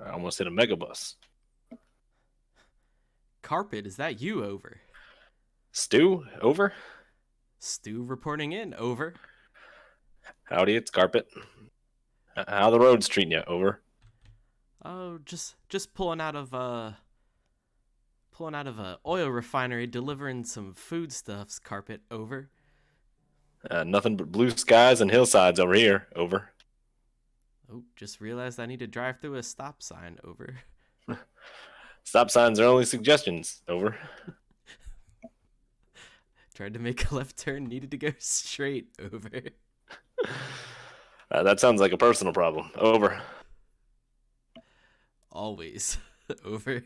I almost hit a megabus. Carpet, is that you? Over. Stu, over? Stu reporting in. Over. Howdy, it's Carpet. How the roads treating you? Over. Oh, just pulling out of a oil refinery, delivering some foodstuffs. Carpet. Over. Nothing but blue skies and hillsides over here. Over. Oh, just realized I need to drive through a stop sign. Over. Stop signs are only suggestions. Over. Tried to make a left turn, needed to go straight. Over. That sounds like a personal problem. Over. Always. Over.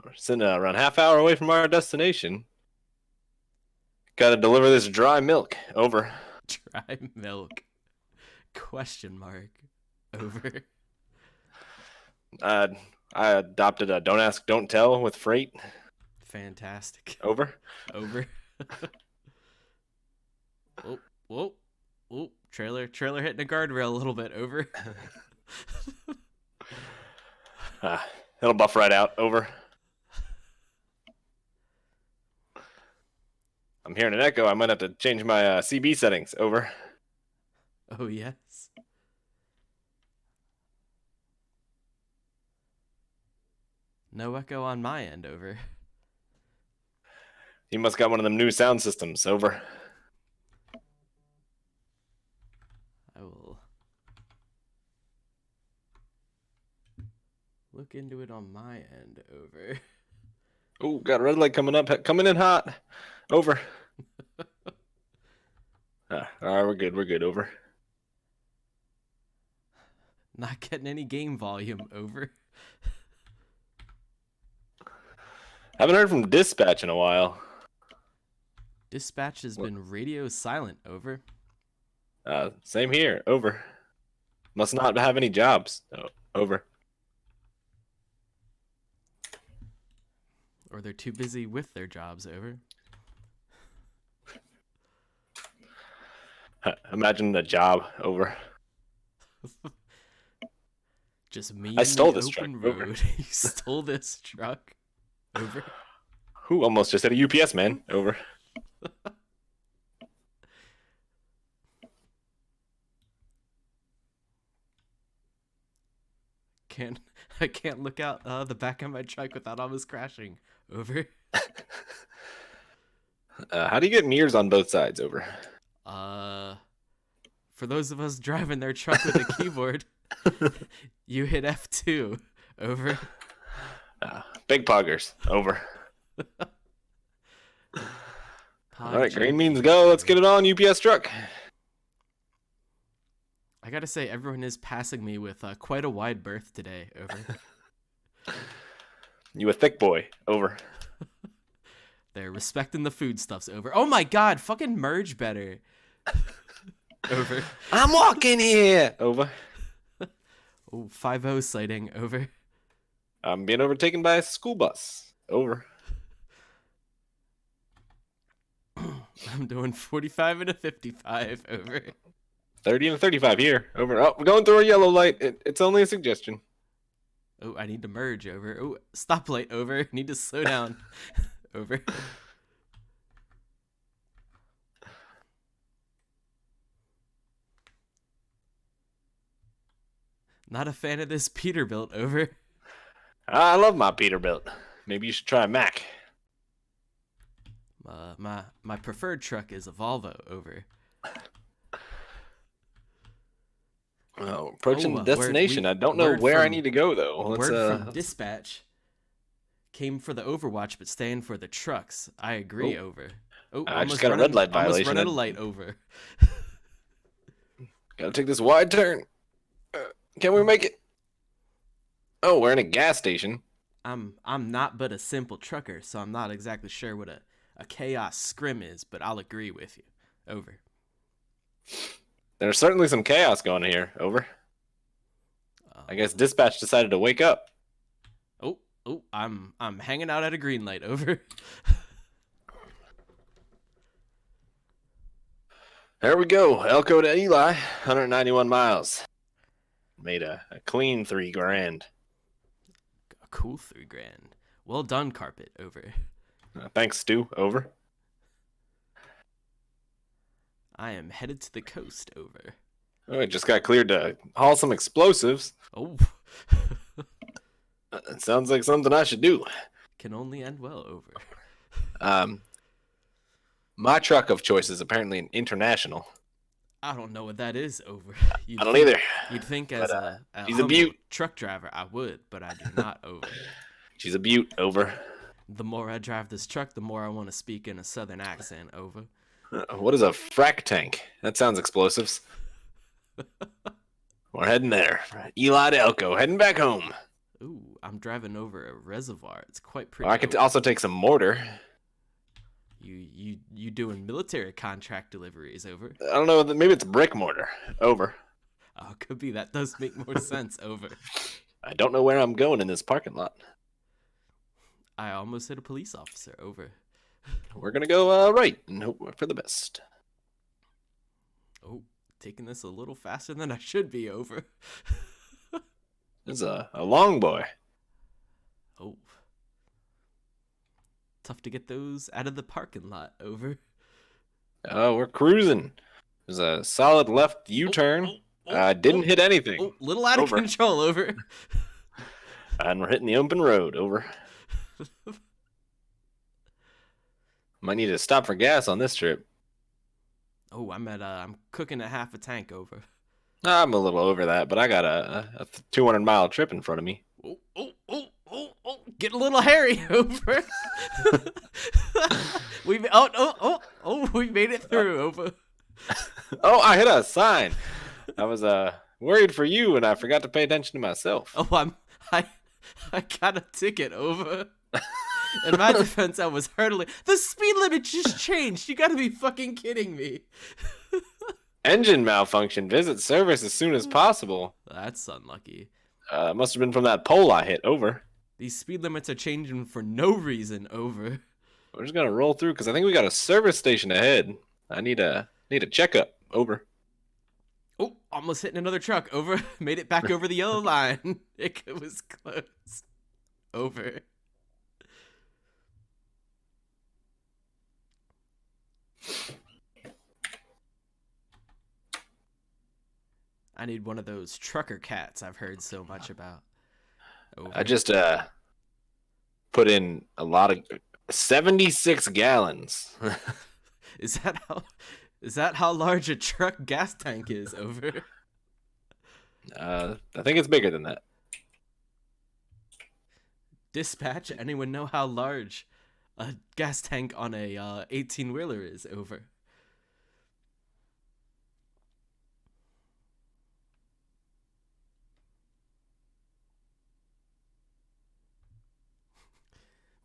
We're sitting around half hour away from our destination. Gotta deliver this dry milk. Over. Dry milk. Question mark. Over. I adopted a don't ask, don't tell with freight. Fantastic. Over. Over. Whoa, whoa, whoa. Trailer hitting a guardrail a little bit. Over. It'll buff right out. Over. I'm hearing an echo. I might have to change my CB settings. Over. Oh, yes. No echo on my end. Over. You must got one of them new sound systems. Over. I will look into it on my end. Over. Oh, got a red light coming up. Coming in hot. Over. All right, we're good. We're good. Over. Not getting any game volume. Over. Haven't heard from dispatch in a while. Dispatch has been radio silent. Over. Same here. Over. Must not have any jobs. Over. Or they're too busy with their jobs. Over. Imagine a job. Over. Just me I in stole the this open truck. road. Over. You stole this truck. Over. Who almost just hit a UPS man? Over. I can't look out the back of my truck without almost crashing. Over. How do you get mirrors on both sides? Over. For those of us driving their truck with a keyboard, you hit F2. Over. Big poggers. Over. All right, green means go. Let's get it on, UPS truck. I gotta say, everyone is passing me with quite a wide berth today. Over. You a thick boy. Over. They're respecting the foodstuffs. Over. Oh my god, fucking merge better. Over. I'm walking here. Over. Oh, 5-0 sighting. Over. I'm being overtaken by a school bus. Over. I'm doing 45 and a 55. Over. 30 and a 35 here. Over. Oh, we're going through a yellow light. It's only a suggestion. Oh, I need to merge. Over. Oh, stoplight. Over. Need to slow down. Over. Not a fan of this Peterbilt. Over. I love my Peterbilt. Maybe you should try a Mac. My preferred truck is a Volvo. Over. Oh, approaching the destination. I don't know where I need to go though. Word from dispatch came for the Overwatch, but staying for the trucks. I agree. Over. Oh, I just got a red light violation. Almost running a light. Over. Gotta take this wide turn. Can we make it? Oh, we're in a gas station. I'm not but a simple trucker, so I'm not exactly sure what a chaos scrim is, but I'll agree with you. Over. There's certainly some chaos going here. Over. I guess dispatch decided to wake up. Oh, I'm hanging out at a green light. Over. There we go. Elko to Eli, 191 miles. Made a clean $3,000. A cool $3,000. Well done, carpet. Over. Thanks, Stu. Over. I am headed to the coast. Over. Oh, it just got cleared to haul some explosives. Oh. It sounds like something I should do. Can only end well. Over. My truck of choice is apparently an International. I don't know what that is. Over. I don't either. You'd think But, as a she's a beaut. truck driver I would, but I do not. Over. She's a beaut. Over. The more I drive this truck, the more I want to speak in a southern accent. Over. What is a frack tank? That sounds explosives. We're heading there. Eli to Elko, heading back home. Ooh, I'm driving over a reservoir. It's quite pretty. Well, I could also take some mortar. You doing military contract deliveries. Over. I don't know. Maybe it's brick mortar. Over. Oh, could be. That does make more sense. Over. I don't know where I'm going in this parking lot. I almost hit a police officer. Over. We're going to go right and hope for the best. Oh, taking this a little faster than I should be. Over. This is a long boy. Oh. Tough to get those out of the parking lot. Over. Oh, we're cruising. There's a solid left U-turn. Didn't hit anything. Oh, little out of control. Over. And we're hitting the open road. Over. Might need to stop for gas on this trip. Oh, I'm cooking at half a tank. Over. I'm a little over that, but I got a 200-mile trip in front of me. Oh, get a little hairy. Over. we made it through. Over. Oh, I hit a sign. I was worried for you, and I forgot to pay attention to myself. Oh, I got a ticket. Over. In my defense, I was hurtling. The speed limit just changed. You gotta be fucking kidding me. Engine malfunction. Visit service as soon as possible. That's unlucky. Must have been from that pole I hit. Over. These speed limits are changing for no reason. Over. We're just gonna roll through because I think we got a service station ahead. I need a checkup. Over. Oh, almost hitting another truck. Over. Made it back over the yellow line. It was close. Over. I need one of those trucker cats I've heard so much about. Over. I just put in a lot of 76 gallons. Is that how large a truck gas tank is? Over. I think it's bigger than that. Dispatch, anyone know how large a gas tank on a 18-wheeler is? Over.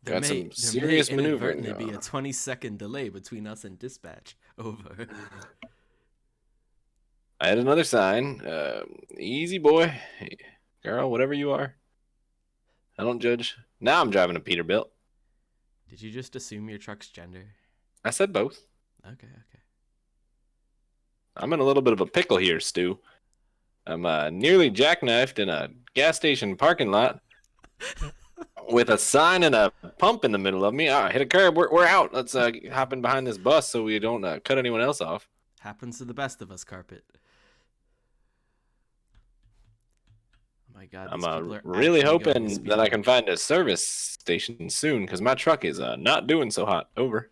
Got some serious maneuvering. There may be a 20-second delay between us and dispatch. Over. I had another sign. Easy boy. Hey, girl, whatever you are. I don't judge. Now I'm driving a Peterbilt. Did you just assume your truck's gender? I said both. Okay. I'm in a little bit of a pickle here, Stu. I'm nearly jackknifed in a gas station parking lot with a sign and a pump in the middle of me. I hit a curb. We're out. Let's hop in behind this bus so we don't cut anyone else off. Happens to the best of us, carpet. Oh my God, I'm really hoping that I can find a service station soon because my truck is not doing so hot. Over.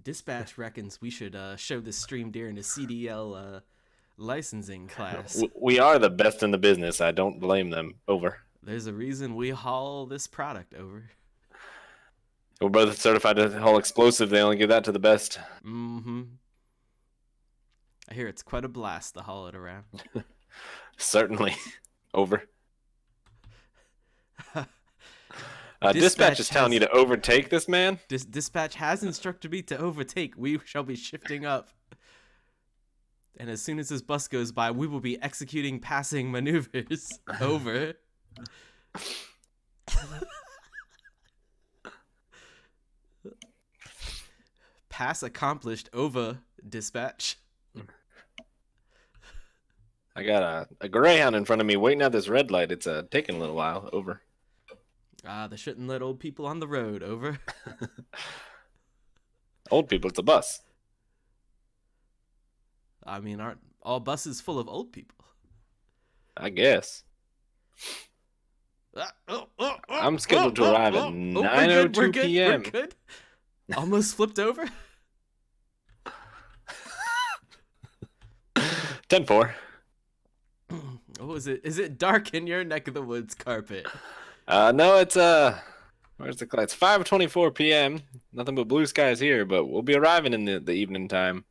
Dispatch reckons we should show this stream during a CDL licensing class. We are the best in the business. I don't blame them. Over. There's a reason we haul this product. Over. We're both certified to haul explosive. They only give that to the best. Mm-hmm. I hear it's quite a blast to haul it around. Certainly. Over. Dispatch is telling you to overtake this man. Dispatch has instructed me to overtake. We shall be shifting up. And as soon as this bus goes by, we will be executing passing maneuvers. Over. Pass accomplished. Over, dispatch. I got a Greyhound in front of me waiting at this red light. It's taking a little while. Over. They shouldn't let old people on the road. Over. Old people, it's a bus. I mean, aren't all buses full of old people? I guess. I'm scheduled to arrive at 9:02 p.m. We're good. Almost flipped over. 10-4. Oh, is it? Is it dark in your neck of the woods, Carpet? No, it's where's the clock? It's 5:24 p.m. Nothing but blue skies here, but we'll be arriving in the evening time.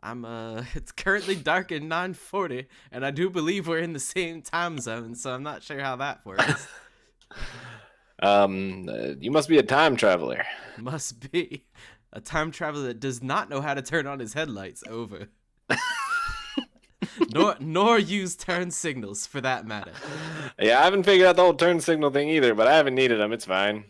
It's currently dark at 9:40, and I do believe we're in the same time zone, so I'm not sure how that works. You must be a time traveler. Must be. A time traveler that does not know how to turn on his headlights. Over. nor use turn signals, for that matter. Yeah, I haven't figured out the whole turn signal thing either, but I haven't needed them. It's fine.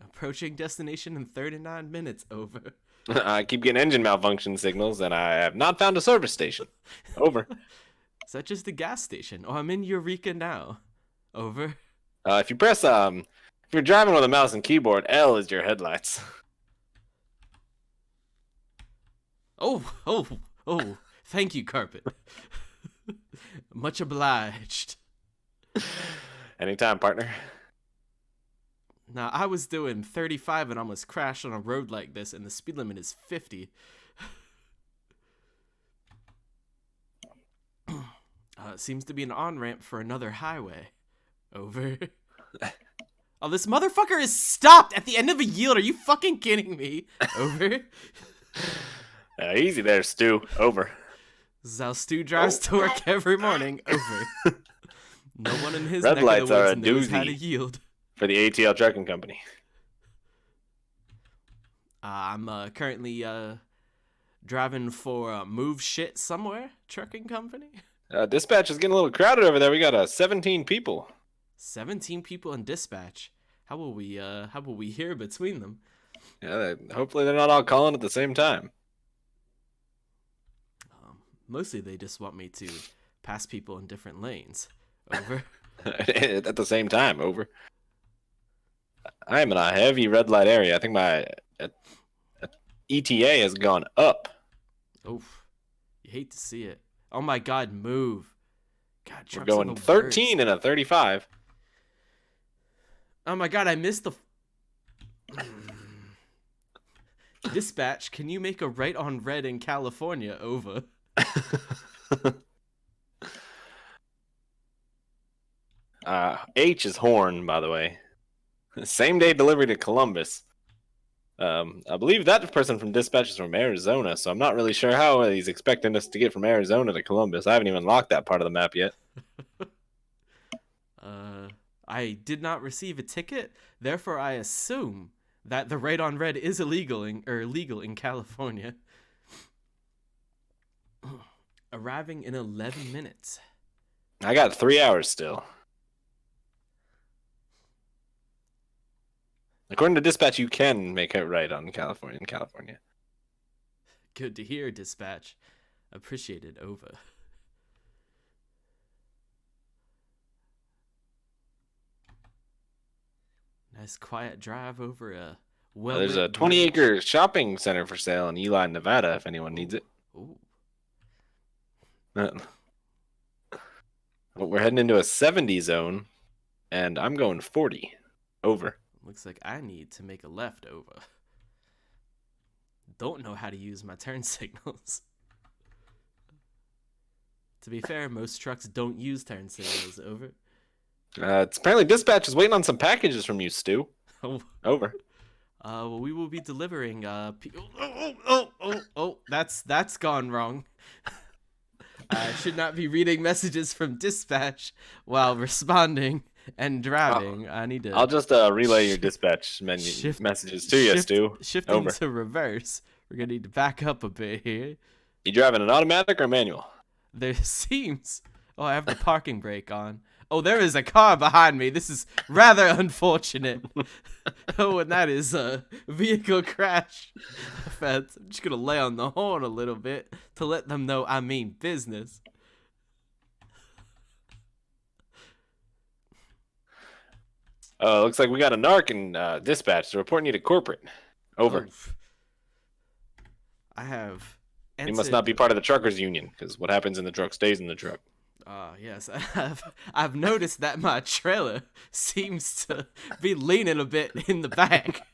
Approaching destination in 39 minutes. Over. I keep getting engine malfunction signals, and I have not found a service station. Over. Is that just a gas station? Oh, I'm in Eureka now. Over. If you press if you're driving with a mouse and keyboard, L is your headlights. Oh! Thank you, Carpet. Much obliged. Anytime, partner. Now, I was doing 35 and almost crashed on a road like this, and the speed limit is 50. It seems to be an on-ramp for another highway. Over. Oh, this motherfucker is stopped at the end of a yield. Are you fucking kidding me? Over. Easy there, Stu. Over. This is how Stu drives to work every morning. Over. No one in his red neck lights of the woods are a knows how to doozy yield. for the ATL Trucking Company. I'm currently driving for Move Shit Somewhere Trucking Company. Dispatch is getting a little crowded over there. We got 17 people. 17 people in dispatch. How will we hear between them? Yeah, hopefully they're not all calling at the same time. Mostly they just want me to pass people in different lanes. Over. At the same time. Over. I am in a heavy red light area. I think my ETA has gone up. Oof. You hate to see it. Oh my God, move. God, we're going 13 and a 35. Oh my God, I missed the... Dispatch, can you make a right on red in California? Over. H is Horn, by the way. Same day delivery to Columbus. I believe that person from dispatch is from Arizona, so I'm not really sure how he's expecting us to get from Arizona to Columbus. I haven't even locked that part of the map yet. I did not receive a ticket, therefore I assume that the right on red is legal in California. Arriving in 11 minutes. I got 3 hours still. According to dispatch, you can make it right on California in California. Good to hear, dispatch. Appreciated. Over. Nice quiet drive over a there's a 20-acre shopping center for sale in Ely, Nevada, if anyone needs it. Ooh. We're heading into a 70 zone, and I'm going 40. Over. Looks like I need to make a left. Over. Don't know how to use my turn signals. To be fair, most trucks don't use turn signals. Over. It's apparently dispatch is waiting on some packages from you, Stu. Oh. Over. Well, we will be delivering. That's gone wrong. I should not be reading messages from dispatch while responding and driving. I need to. I'll just relay your dispatch messages to you, Stu. Shifting Over. to reverse. We're gonna need to back up a bit here. You driving an automatic or manual? There seems. Oh, I have the parking brake on. Oh, there is a car behind me. This is rather unfortunate. Oh, and that is a vehicle crash offense. I'm just gonna lay on the horn a little bit to let them know I mean business. Looks like we got a narc in dispatch. The report needed corporate. Over. Oh, I have He must not be entered. part of the truckers union, because what happens in the truck stays in the truck. Yes, I've noticed that my trailer seems to be leaning a bit in the back.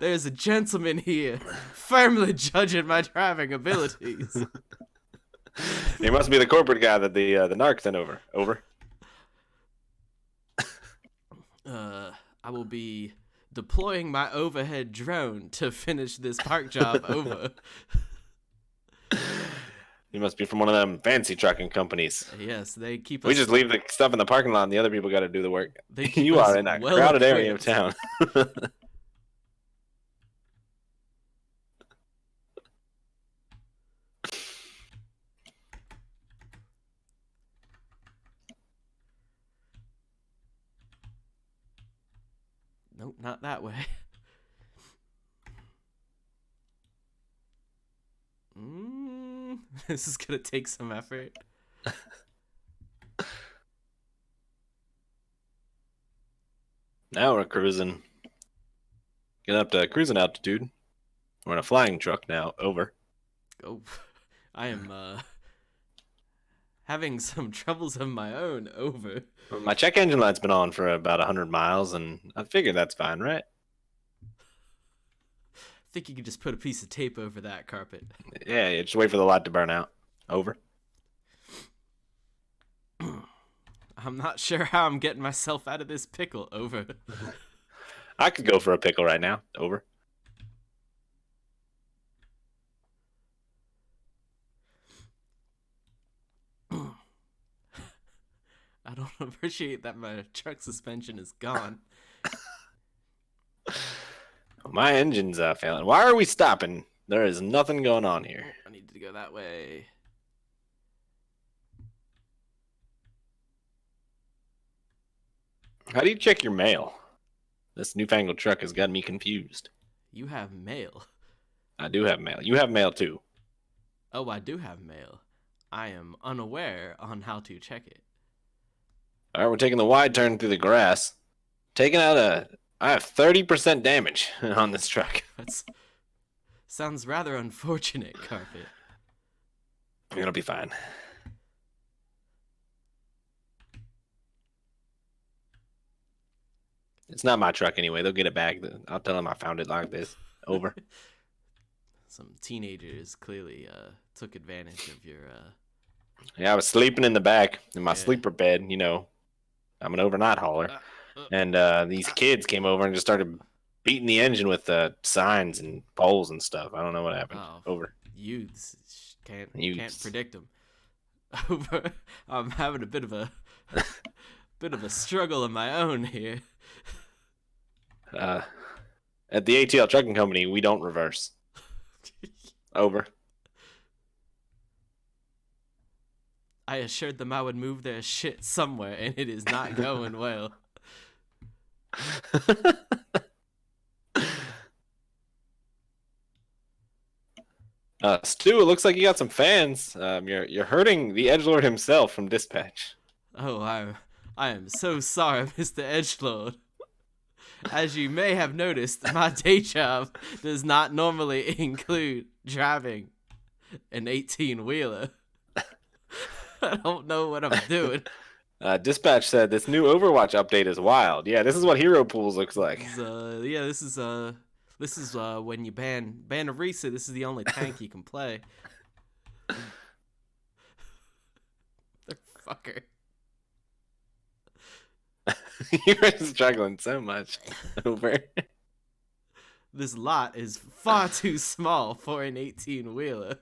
There's a gentleman here firmly judging my driving abilities. He must be the corporate guy that the narc sent over. Over. I will be deploying my overhead drone to finish this park job over. He must be from one of them fancy trucking companies. Yes, they keep us. We just leave the stuff in the parking lot and the other people got to do the work. They keep You us are in a well crowded area of equipped. town. Nope, not that way. This is gonna take some effort. Now we're cruising. Getting up to cruising altitude. We're in a flying truck now. Over. Oh, I am having some troubles of my own. Over. My check engine light's been on for about 100 miles, and I figured that's fine, right? I think you could just put a piece of tape over that carpet. Yeah, just wait for the light to burn out. Over. I'm not sure how I'm getting myself out of this pickle. Over. I could go for a pickle right now. Over. I don't appreciate that my truck suspension is gone. My engine's failing. Why are we stopping? There is nothing going on here. I need to go that way. How do you check your mail? This newfangled truck has got me confused. You have mail. I do have mail. You have mail too. Oh, I do have mail. I am unaware on how to check it. All right, we're taking the wide turn through the grass. I have 30% damage on this truck. That's sounds rather unfortunate, Carpet. You're gonna be fine. It's not my truck anyway. They'll get it back. I'll tell them I found it like this. Over. Some teenagers clearly took advantage of your Yeah, I was sleeping in the back in my Yeah. sleeper bed. You know, I'm an overnight hauler. And these kids came over and just started beating the engine with signs and poles and stuff. I don't know what happened. Oh. Over. youths. Can't Youths. predict them. Over. I'm having a bit of a struggle of my own here. At the ATL Trucking Company, we don't reverse. Over. I assured them I would move their shit somewhere, and it is not going well. Stu, it looks like you got some fans. You're hurting the edgelord himself from dispatch. Oh, I am so sorry, Mr. Edgelord. As you may have noticed, my day job does not normally include driving an 18-wheeler. I don't know what I'm doing. Dispatch said this new Overwatch update is wild. Yeah, this is what Hero Pools looks like. This is when you ban Arisa. This is the only tank you can play. The fucker. You're struggling so much. Over. This lot is far too small for an 18-wheeler.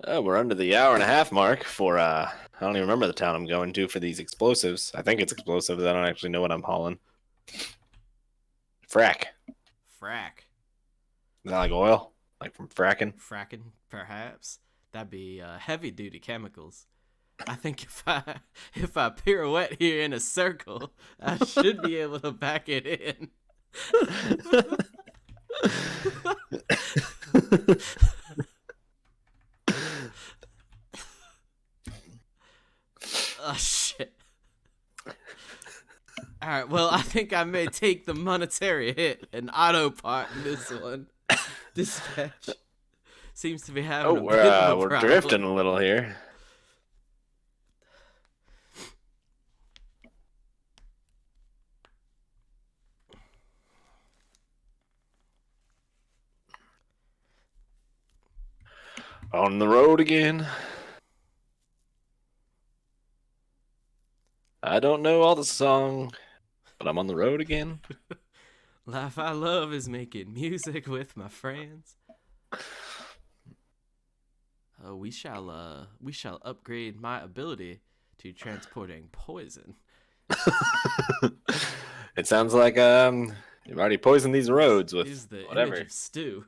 We're under the hour-and-a-half mark for, I don't even remember the town I'm going to for these explosives. I think it's explosives. I don't actually know what I'm hauling. Frack. Frack. Is that like oil? Like from fracking? Fracking, perhaps. That'd be heavy duty chemicals. I think if I pirouette here in a circle, I should be able to back it in. Oh shit. Alright, well, I think I may take the monetary hit and auto part in this one. Dispatch seems to be having a bit of a we're problem. drifting a little here. On the road again. I don't know all the song, but I'm on the road again. Life I love is making music with my friends. We shall upgrade my ability to transporting poison. It sounds like you've already poisoned these roads with Is the whatever. image of stew.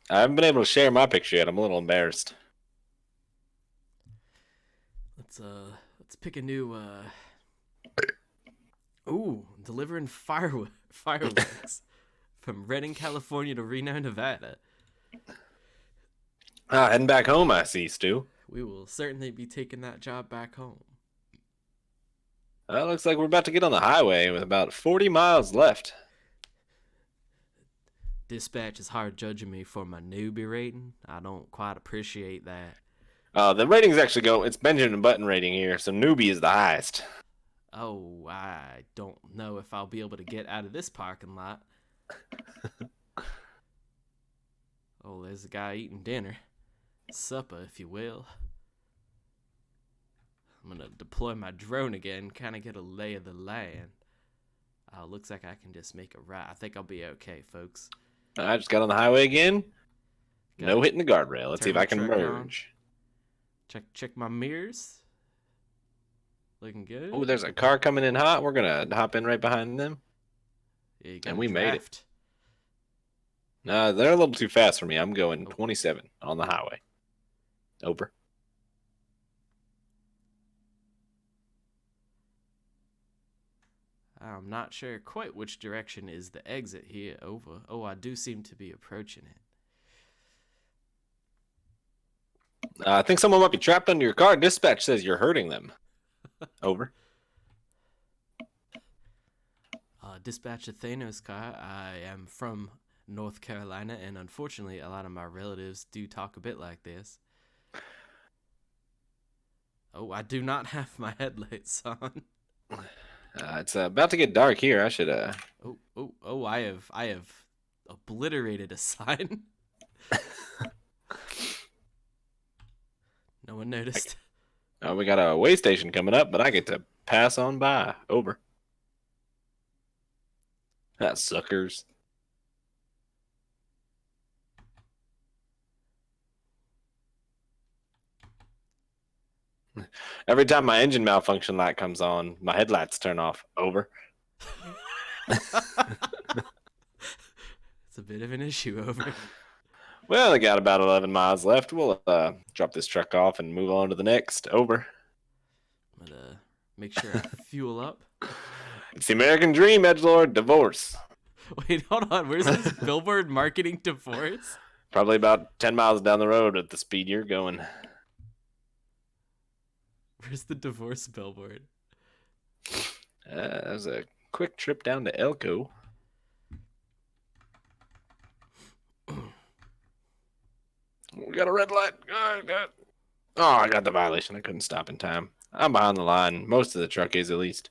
I haven't been able to share my picture yet. I'm a little embarrassed. Let's pick a new delivering fireworks from Redding, California to Reno, Nevada. Heading back home, I see, Stu. We will certainly be taking that job back home. Looks like we're about to get on the highway with about 40 miles left. Dispatch is hard judging me for my newbie rating. I don't quite appreciate that. The ratings actually it's Benjamin Button rating here, so newbie is the highest. Oh, I don't know if I'll be able to get out of this parking lot. Oh, there's a guy eating dinner. Supper, if you will. I'm gonna deploy my drone again, kind of get a lay of the land. Looks like I can just make a right. I think I'll be okay, folks. I just got on the highway again. No hitting the guardrail. Let's see if I can Turbo truck merge. Check my mirrors. Looking good. Oh, there's a car coming in hot. We're gonna hop in right behind them. Yeah, you And we made it. draft. They're a little too fast for me. I'm going 27 on the highway. Over. I'm not sure quite which direction is the exit here. Over. Oh, I do seem to be approaching it. I think someone might be trapped under your car. Dispatch says you're hurting them. Over. Dispatch to Thanos car. I am from North Carolina, and unfortunately, a lot of my relatives do talk a bit like this. Oh, I do not have my headlights on. It's about to get dark here. I should Oh! I have obliterated a sign. No one noticed. we got a way station coming up, but I get to pass on by. Over. That suckers. Every time my engine malfunction light comes on, my headlights turn off. Over. It's a bit of an issue. Over. Well, I got about 11 miles left. We'll drop this truck off and move on to the next. Over. I'm gonna make sure I fuel up. It's the American dream, edgelord. Divorce. Wait, hold on. Where's this billboard marketing divorce? Probably about 10 miles down the road at the speed you're going. Where's the divorce billboard? That was a quick trip down to Elko. We got a red light. I got the violation. I couldn't stop in time. I'm behind the line. Most of the truck is, at least.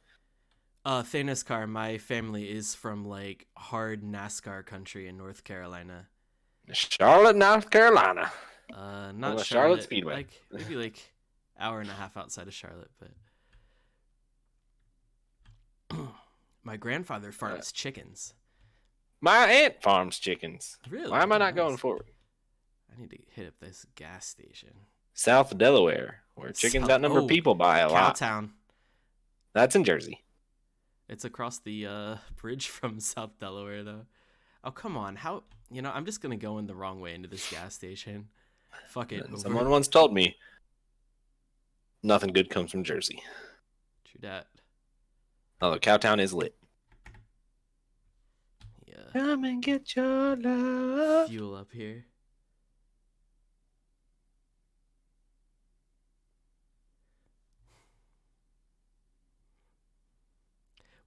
Thanos car. My family is from like hard NASCAR country in North Carolina. Charlotte, North Carolina. Not Charlotte Speedway. Like maybe like hour and a half outside of Charlotte, but my grandfather farms chickens. My aunt farms chickens. Really? Why am I Oh, not nice. going forward? I need to hit up this gas station. South Delaware, where chickens outnumber people by a lot. Cowtown. That's in Jersey. It's across the bridge from South Delaware, though. Oh, come on. How? You know, I'm just going to go in the wrong way into this gas station. Fuck it. And someone once told me, nothing good comes from Jersey. True that. Although Cowtown is lit. Yeah. Come and get your love. Fuel up here.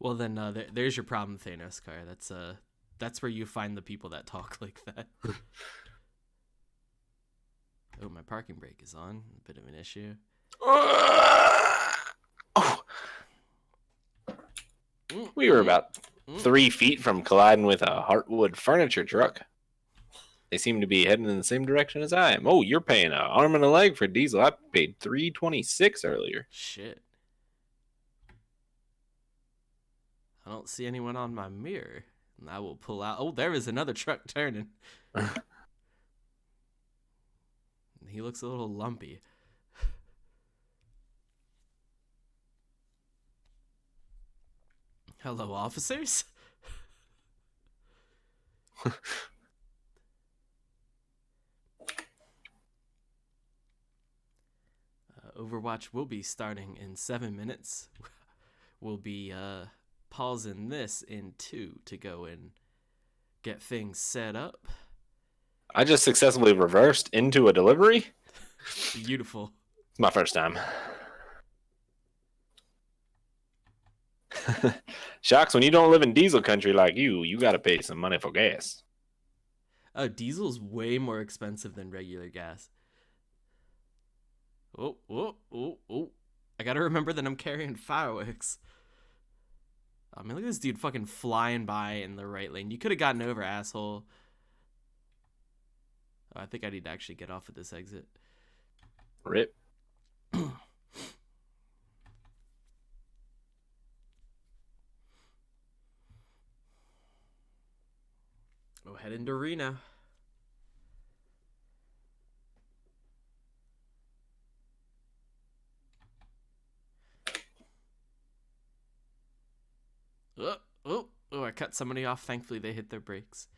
Well, then there's your problem, Thanos car. That's where you find the people that talk like that. Oh, my parking brake is on. A bit of an issue. Oh. We were about 3 feet from colliding with a Heartwood furniture truck. They seem to be heading in the same direction as I am. Oh, you're paying an arm and a leg for diesel. I paid $3.26 earlier. Shit. I don't see anyone on my mirror. And I will pull out. Oh, there is another truck turning. He looks a little lumpy. Hello, officers? Overwatch will be starting in 7 minutes. We'll be pausing this in 2 to go and get things set up. I just successfully reversed into a delivery. Beautiful. It's my first time. Shocks, when you don't live in diesel country like you gotta pay some money for gas. Oh, diesel's way more expensive than regular gas. Oh. I gotta remember that I'm carrying fireworks. I mean, look at this dude fucking flying by in the right lane. You could have gotten over, asshole. Oh, I think I need to actually get off at this exit. Rip. Oh, head into Reno. Oh, I cut somebody off. Thankfully, they hit their brakes.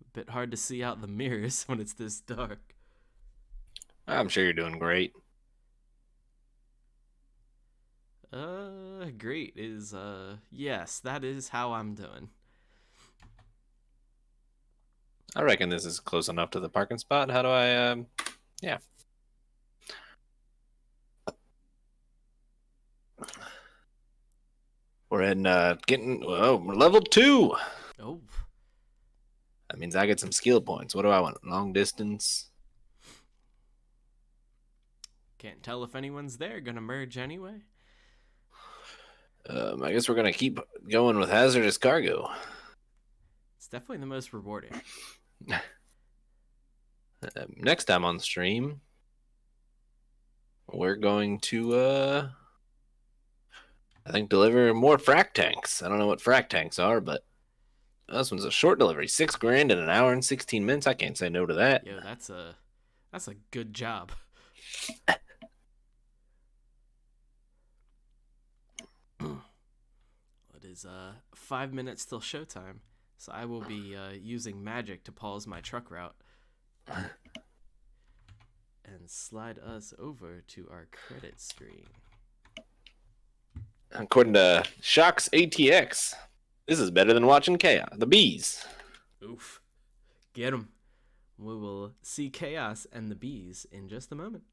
A bit hard to see out the mirrors when it's this dark. I'm sure you're doing great. Great is, yes, that is how I'm doing. I reckon this is close enough to the parking spot. How do I, yeah. We're in, we're level 2. Oh. That means I get some skill points. What do I want? Long distance? Can't tell if anyone's there. Gonna merge anyway. I guess we're gonna keep going with hazardous cargo. It's definitely the most rewarding. Next time on stream, we're going to, I think, deliver more frac tanks. I don't know what frac tanks are, but this one's a short delivery. $6,000 in an hour and 16 minutes. I can't say no to that. Yo, that's a good job. It is 5 minutes till showtime, so I will be using magic to pause my truck route and slide us over to our credit screen. According to Shocks ATX, this is better than watching Chaos. The Bees. Oof. Get 'em. We will see Chaos and the Bees in just a moment.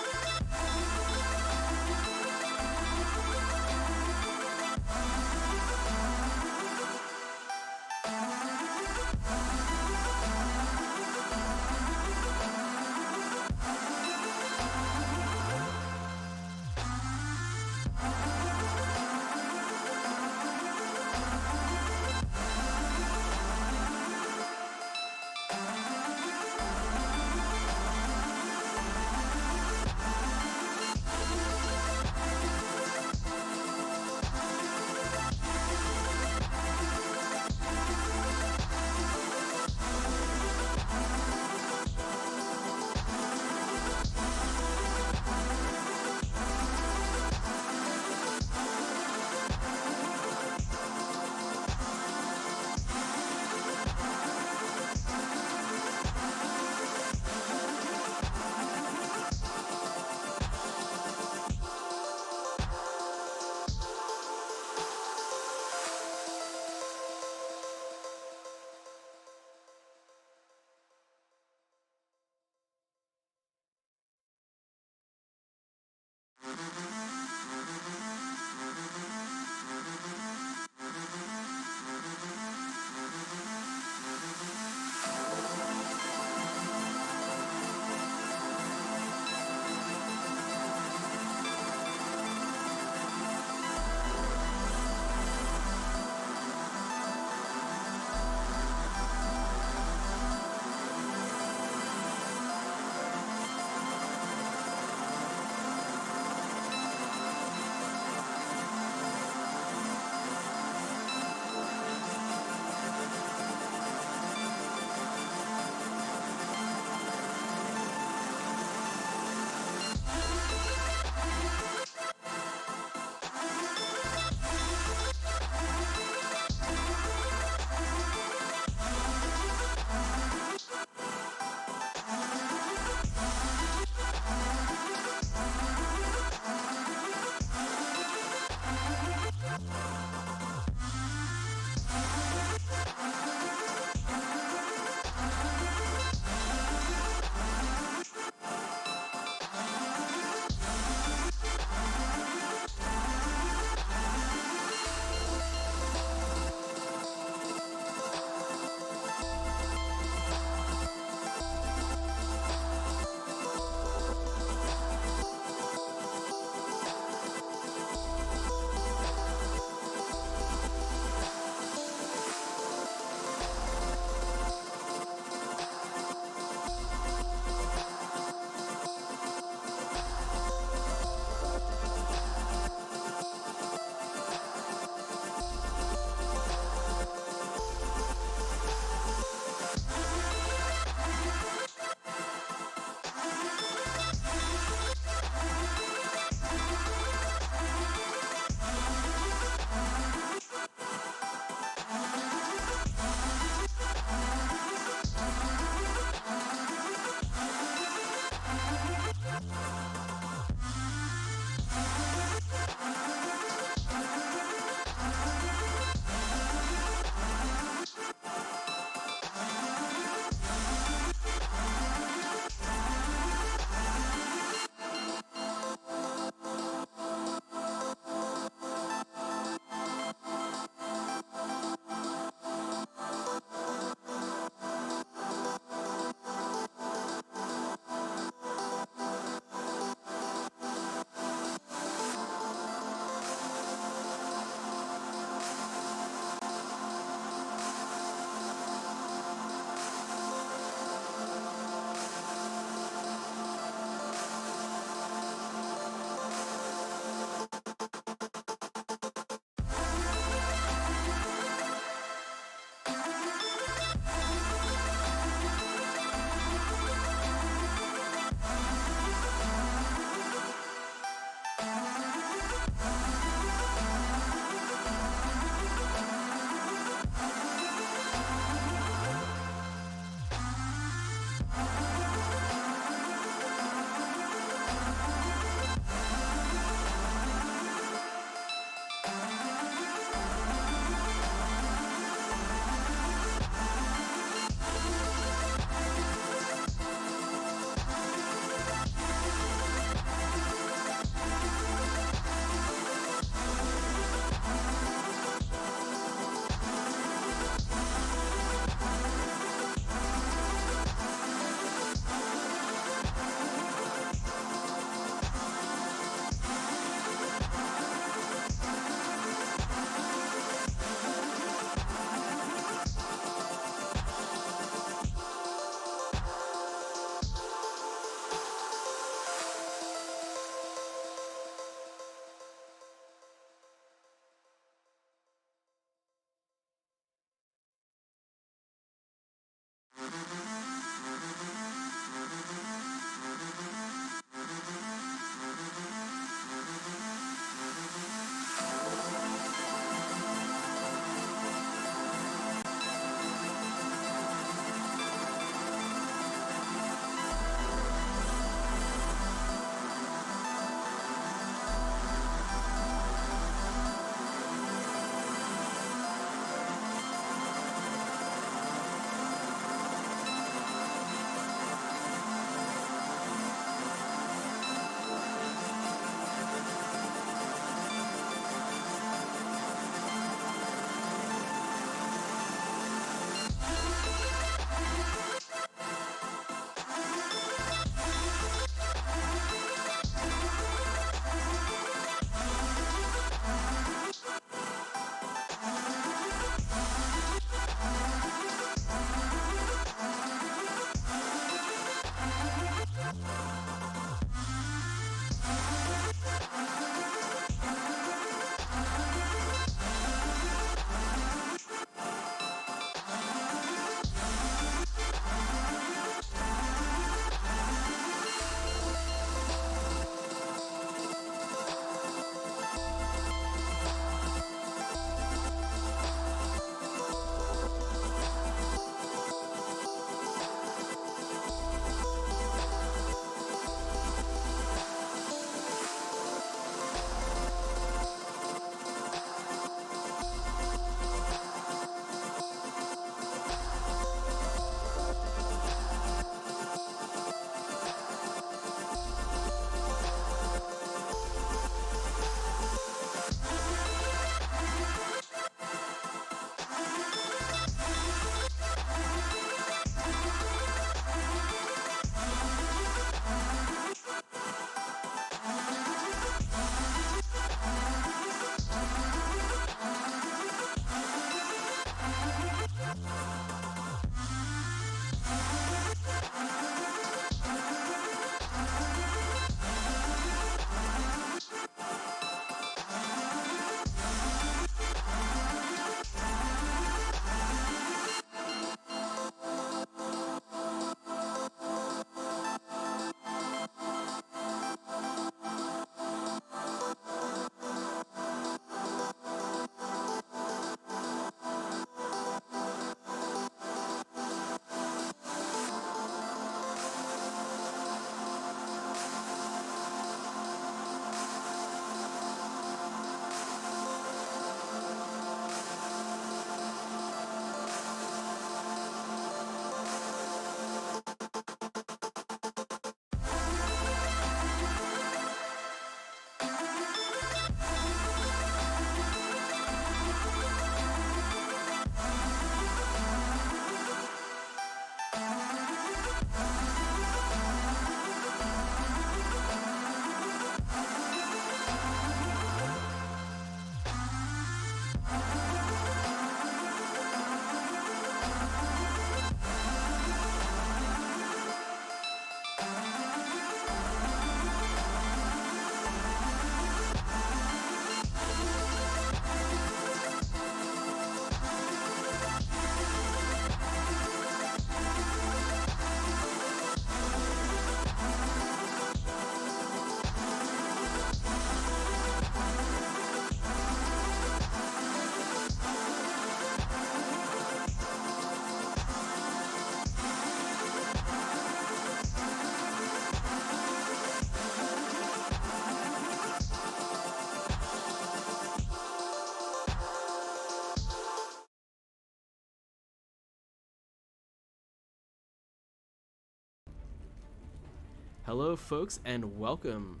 Hello, folks, and welcome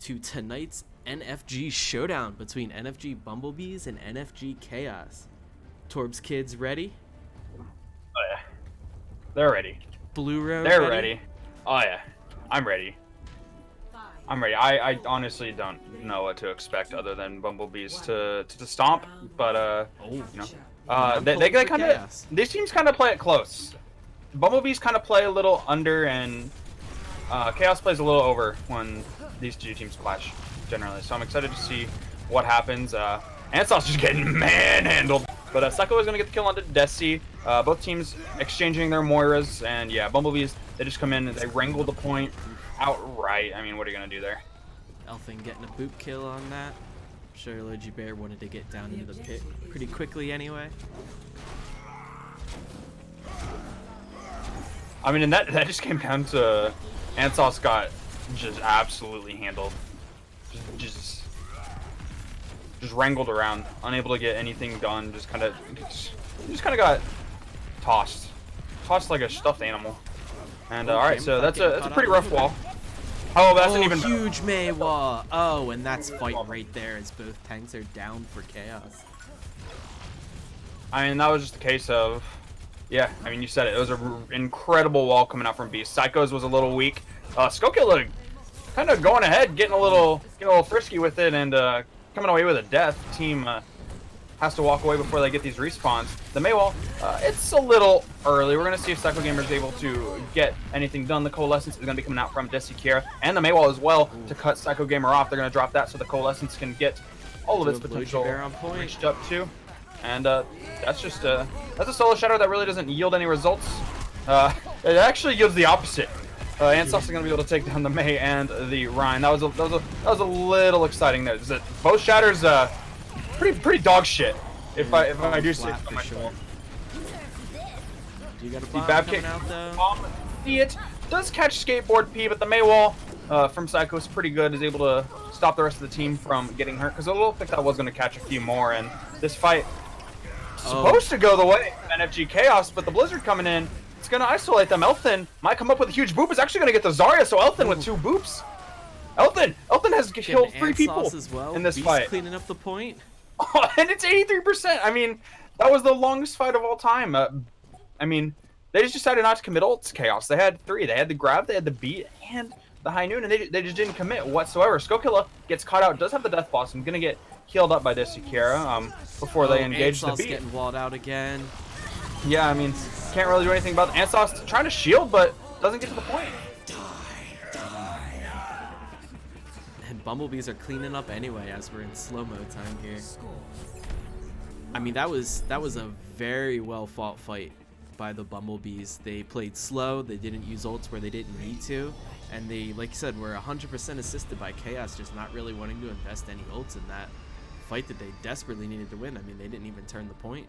to tonight's NFG showdown between NFG Bumblebees and NFG Chaos. Torb's kids ready? Oh yeah, they're ready. Blue Road They're ready? ready. Oh yeah, I'm ready. I'm ready. I honestly don't know what to expect other than Bumblebees to stomp, but you know, they kind of, these teams kind of play it close. Bumblebees kind of play a little under, and Chaos plays a little over when these two teams clash generally. So I'm excited to see what happens. Ansauce just getting manhandled, but Psycho is gonna get the kill onto Desi. Both teams exchanging their Moiras, and yeah, Bumblebees, they just come in and they wrangle the point outright. I mean, what are you gonna do there? Elfin getting a boop kill on that. I'm sure Logi Bear wanted to get down into the pit pretty quickly anyway. I mean, and that just came down to Ansauce got just absolutely handled. Just wrangled around, unable to get anything done. Just kind of got tossed like a stuffed animal. And all right, so that's a pretty rough wall. Oh, that's an even huge May wall. Oh, and that's fight right there as both tanks are down for Chaos. I mean, that was just a case of, yeah. I mean, you said it. It was an incredible wall coming out from Beast. Psychos was a little weak. Skokilla kind of going ahead, getting a little frisky with it, and coming away with a death. Team has to walk away before they get these respawns. The Maywall, it's a little early. We're going to see if Psycho Gamer is able to get anything done. The Coalescence is going to be coming out from Desi Kiera and the Maywall as well to cut Psycho Gamer off. They're going to drop that so the Coalescence can get all of its potential reached up to. And that's just that's a solo shadow that really doesn't yield any results. It actually yields the opposite. Ansauce is going to be able to take down the May and the Rhine. That was a little exciting there. Both shatters pretty dog shit. If I do say so myself. You got a bomb coming out though. See it does catch Skateboard P, but the Maywall from Psycho is pretty good. Is able to stop the rest of the team from getting hurt because a little think that was going to catch a few more. And this fight supposed to go the way of NFG Chaos, but the Blizzard coming in. It's going to isolate them. Elfin might come up with a huge boop. It's actually going to get the Zarya, so Elfin with 2 boops. Elfin has killed 3 people in this fight. Cleaning up the point. Oh, and it's 83%. I mean, that was the longest fight of all time. I mean, they just decided not to commit ults. Chaos. They had 3. They had the grab, they had the beat, and the high noon, and they just didn't commit whatsoever. Skokilla gets caught out. Does have the death boss. I'm going to get healed up by Desi Kiera before they engage the beat. Getting walled out again. Yeah, I mean, can't really do anything about it. Ansauce trying to shield, but doesn't get to the point. And Bumblebees are cleaning up anyway as we're in slow-mo time here. I mean, that was a very well fought fight by the Bumblebees. They played slow, they didn't use ults where they didn't need to, and they, like you said, were 100% assisted by Chaos, just not really wanting to invest any ults in that fight that they desperately needed to win. I mean, they didn't even turn the point.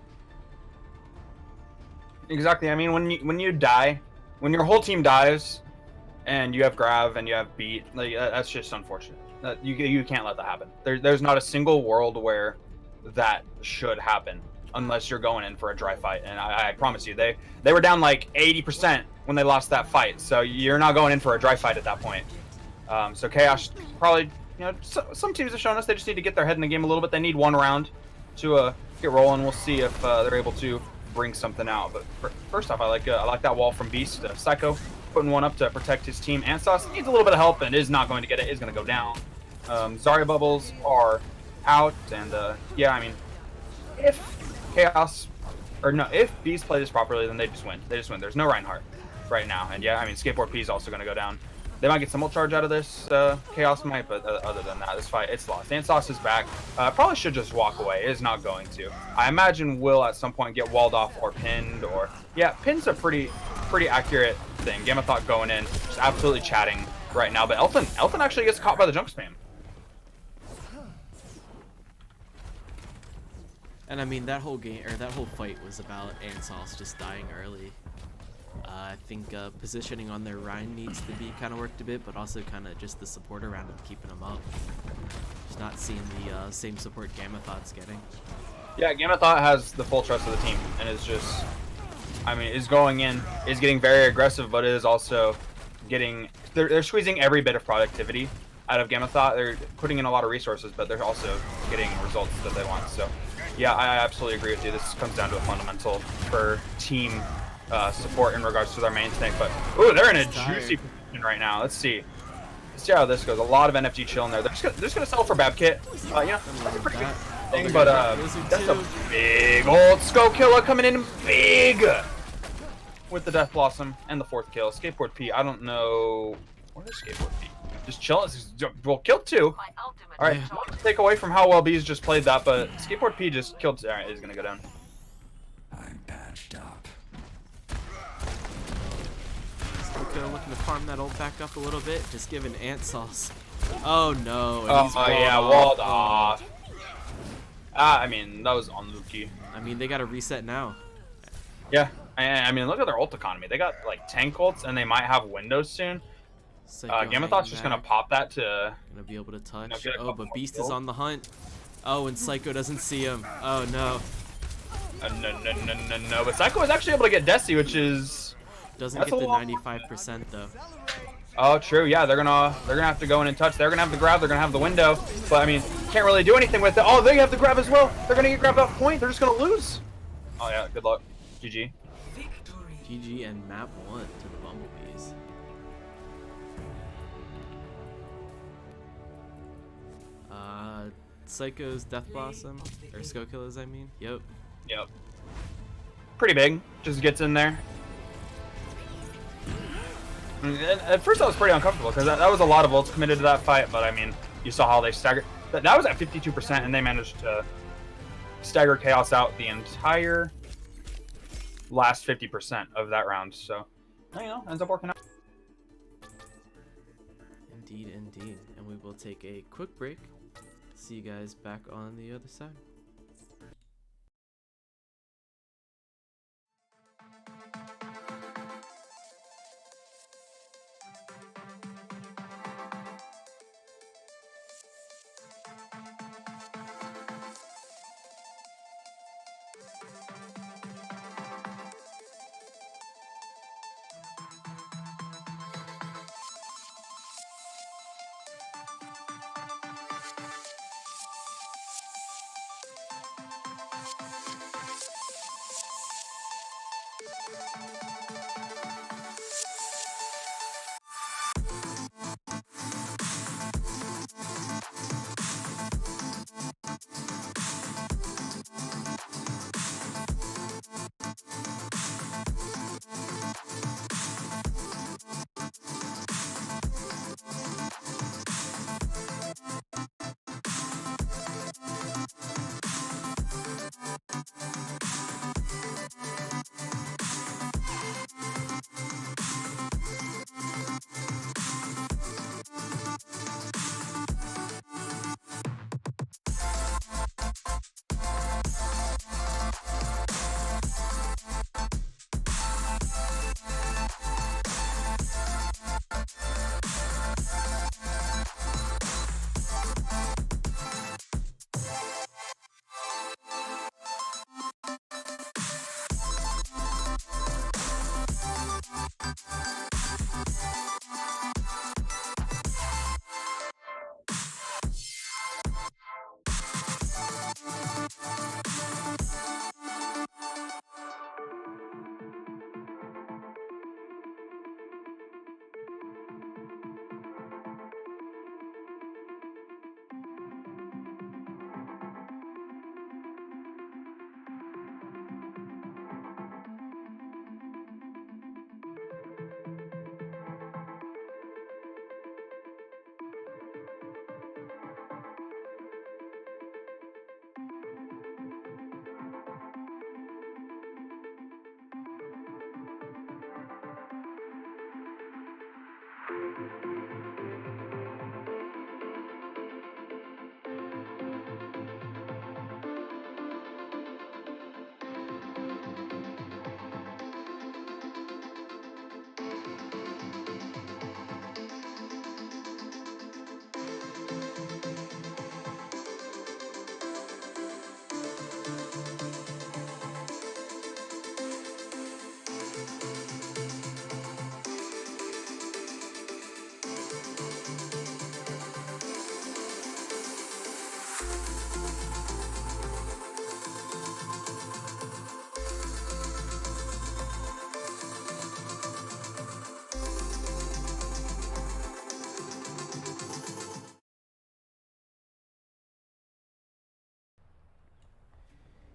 Exactly. I mean, when you die, when your whole team dies, and you have grab and you have beat, like that's just unfortunate. You can't let that happen. There's not a single world where that should happen unless you're going in for a dry fight. And I promise you, they were down like 80% when they lost that fight. So you're not going in for a dry fight at that point. So Chaos probably, you know, some teams have shown us they just need to get their head in the game a little bit. They need 1 round to get rolling. We'll see if they're able to bring something out. But first off, I like that wall from Beast. Psycho putting 1 up to protect his team. Ansauce needs a little bit of help and is not going to get it. Is going to go down. Zarya bubbles are out, and yeah, I mean, if Beast play this properly, then they just win. There's no Reinhardt right now, and yeah, I mean, Skateboard P is also going to go down. They might get some ult charge out of this. Chaos might, but other than that, this fight, it's lost. Ansauce is back. Probably should just walk away. Is not going to. I imagine will at some point get walled off or pinned, or yeah, pin's a pretty accurate thing. Gamma Thought going in, just absolutely chatting right now. But Elfin actually gets caught by the junk spam. And I mean, that whole game, or that whole fight was about Ansauce just dying early. I think positioning on their Rhine needs to be kind of worked a bit, but also kind of just the support around him keeping him up. Just not seeing the same support Gamma Thought's getting. Yeah, Gamma Thought has the full trust of the team, and is just, I mean, is going in, is getting very aggressive, but is also getting they're squeezing every bit of productivity out of Gamma Thought. They're putting in a lot of resources, but they're also getting results that they want. So, yeah, I absolutely agree with you. This comes down to a fundamental for team support in regards to their main tank. But ooh, they're in a juicy position right now. Let's see how this goes. A lot of NFG chill in there. They're just gonna settle for Bab Kit. You know, that's a pretty good thing. But that's a big old Skull Killer coming in big with the Death Blossom and the 4th kill. Skateboard P. I don't know where is Skateboard P. Just chilling. Well, killed 2. All right, take away from how well Bees just played that, but Skateboard P just killed. All right, he's gonna go down. I'm patched up. Okay, looking to farm that ult back up a little bit. Just giving ant sauce. Oh no. Oh yeah, walled off. I mean, that was unlucky. I mean, they gotta reset now. Yeah, I mean, look at their ult economy. They got like tank ults, and they might have windows soon. Gamma Thought's just gonna pop that to. Gonna be able to touch. You know, Oh, but Beast is on the hunt. Oh, and Psycho doesn't see him. Oh no. No. But Psycho is actually able to get Desi, which is. Doesn't get the 95% though. Oh, true. Yeah, they're gonna have to go in and touch. They're gonna have the grab. They're gonna have the window. But I mean, can't really do anything with it. Oh, they have the grab as well. They're gonna get grabbed off point. They're just gonna lose. Oh yeah, good luck. GG. GG and map 1 to the Bumblebees. Psycho's Death Blossom, or Skull Killers, I mean. Yep. Pretty big. Just gets in there. At first, I was pretty uncomfortable because that was a lot of ults committed to that fight. But I mean, you saw how they staggered. That was at 52%, and they managed to stagger Chaos out the entire last 50% of that round. So, you know, ends up working out. Indeed. And we will take a quick break. See you guys back on the other side.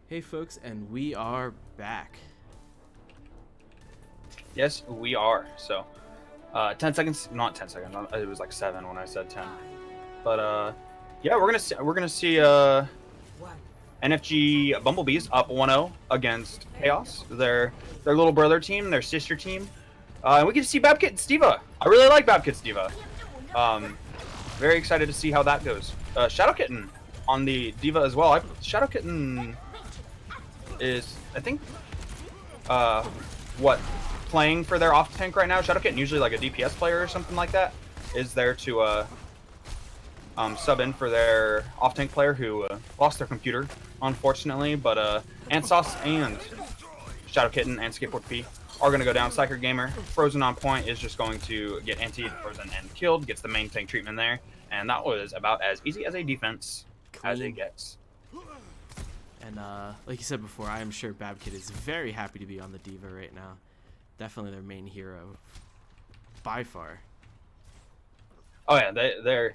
Hey folks, and we are back. Yes, we are. So, 10 seconds, not 10 seconds. It was like 7 when I said 10. But yeah, we're gonna see NFG Bumblebees up 1-0 against Chaos. Their little brother team, their sister team. And we get to see Babkit and Steva. I really like Babkit Steva. Very excited to see how that goes. Shadow Kitten on the Diva as well. Shadow Kitten is, I think, playing for their off tank right now. Shadow Kitten, usually like a DPS player or something like that, is there to sub in for their off tank player who lost their computer, unfortunately. But Antsauce and Shadow Kitten and Skateboard P are going to go down. Psyker Gamer, Frozen on point, is just going to get anti Frozen and killed, gets the main tank treatment there, and that was about as easy as a defense as it gets. And like you said before, I am sure Babkit is very happy to be on the Diva right now. Definitely their main hero, by far. Oh yeah, they're.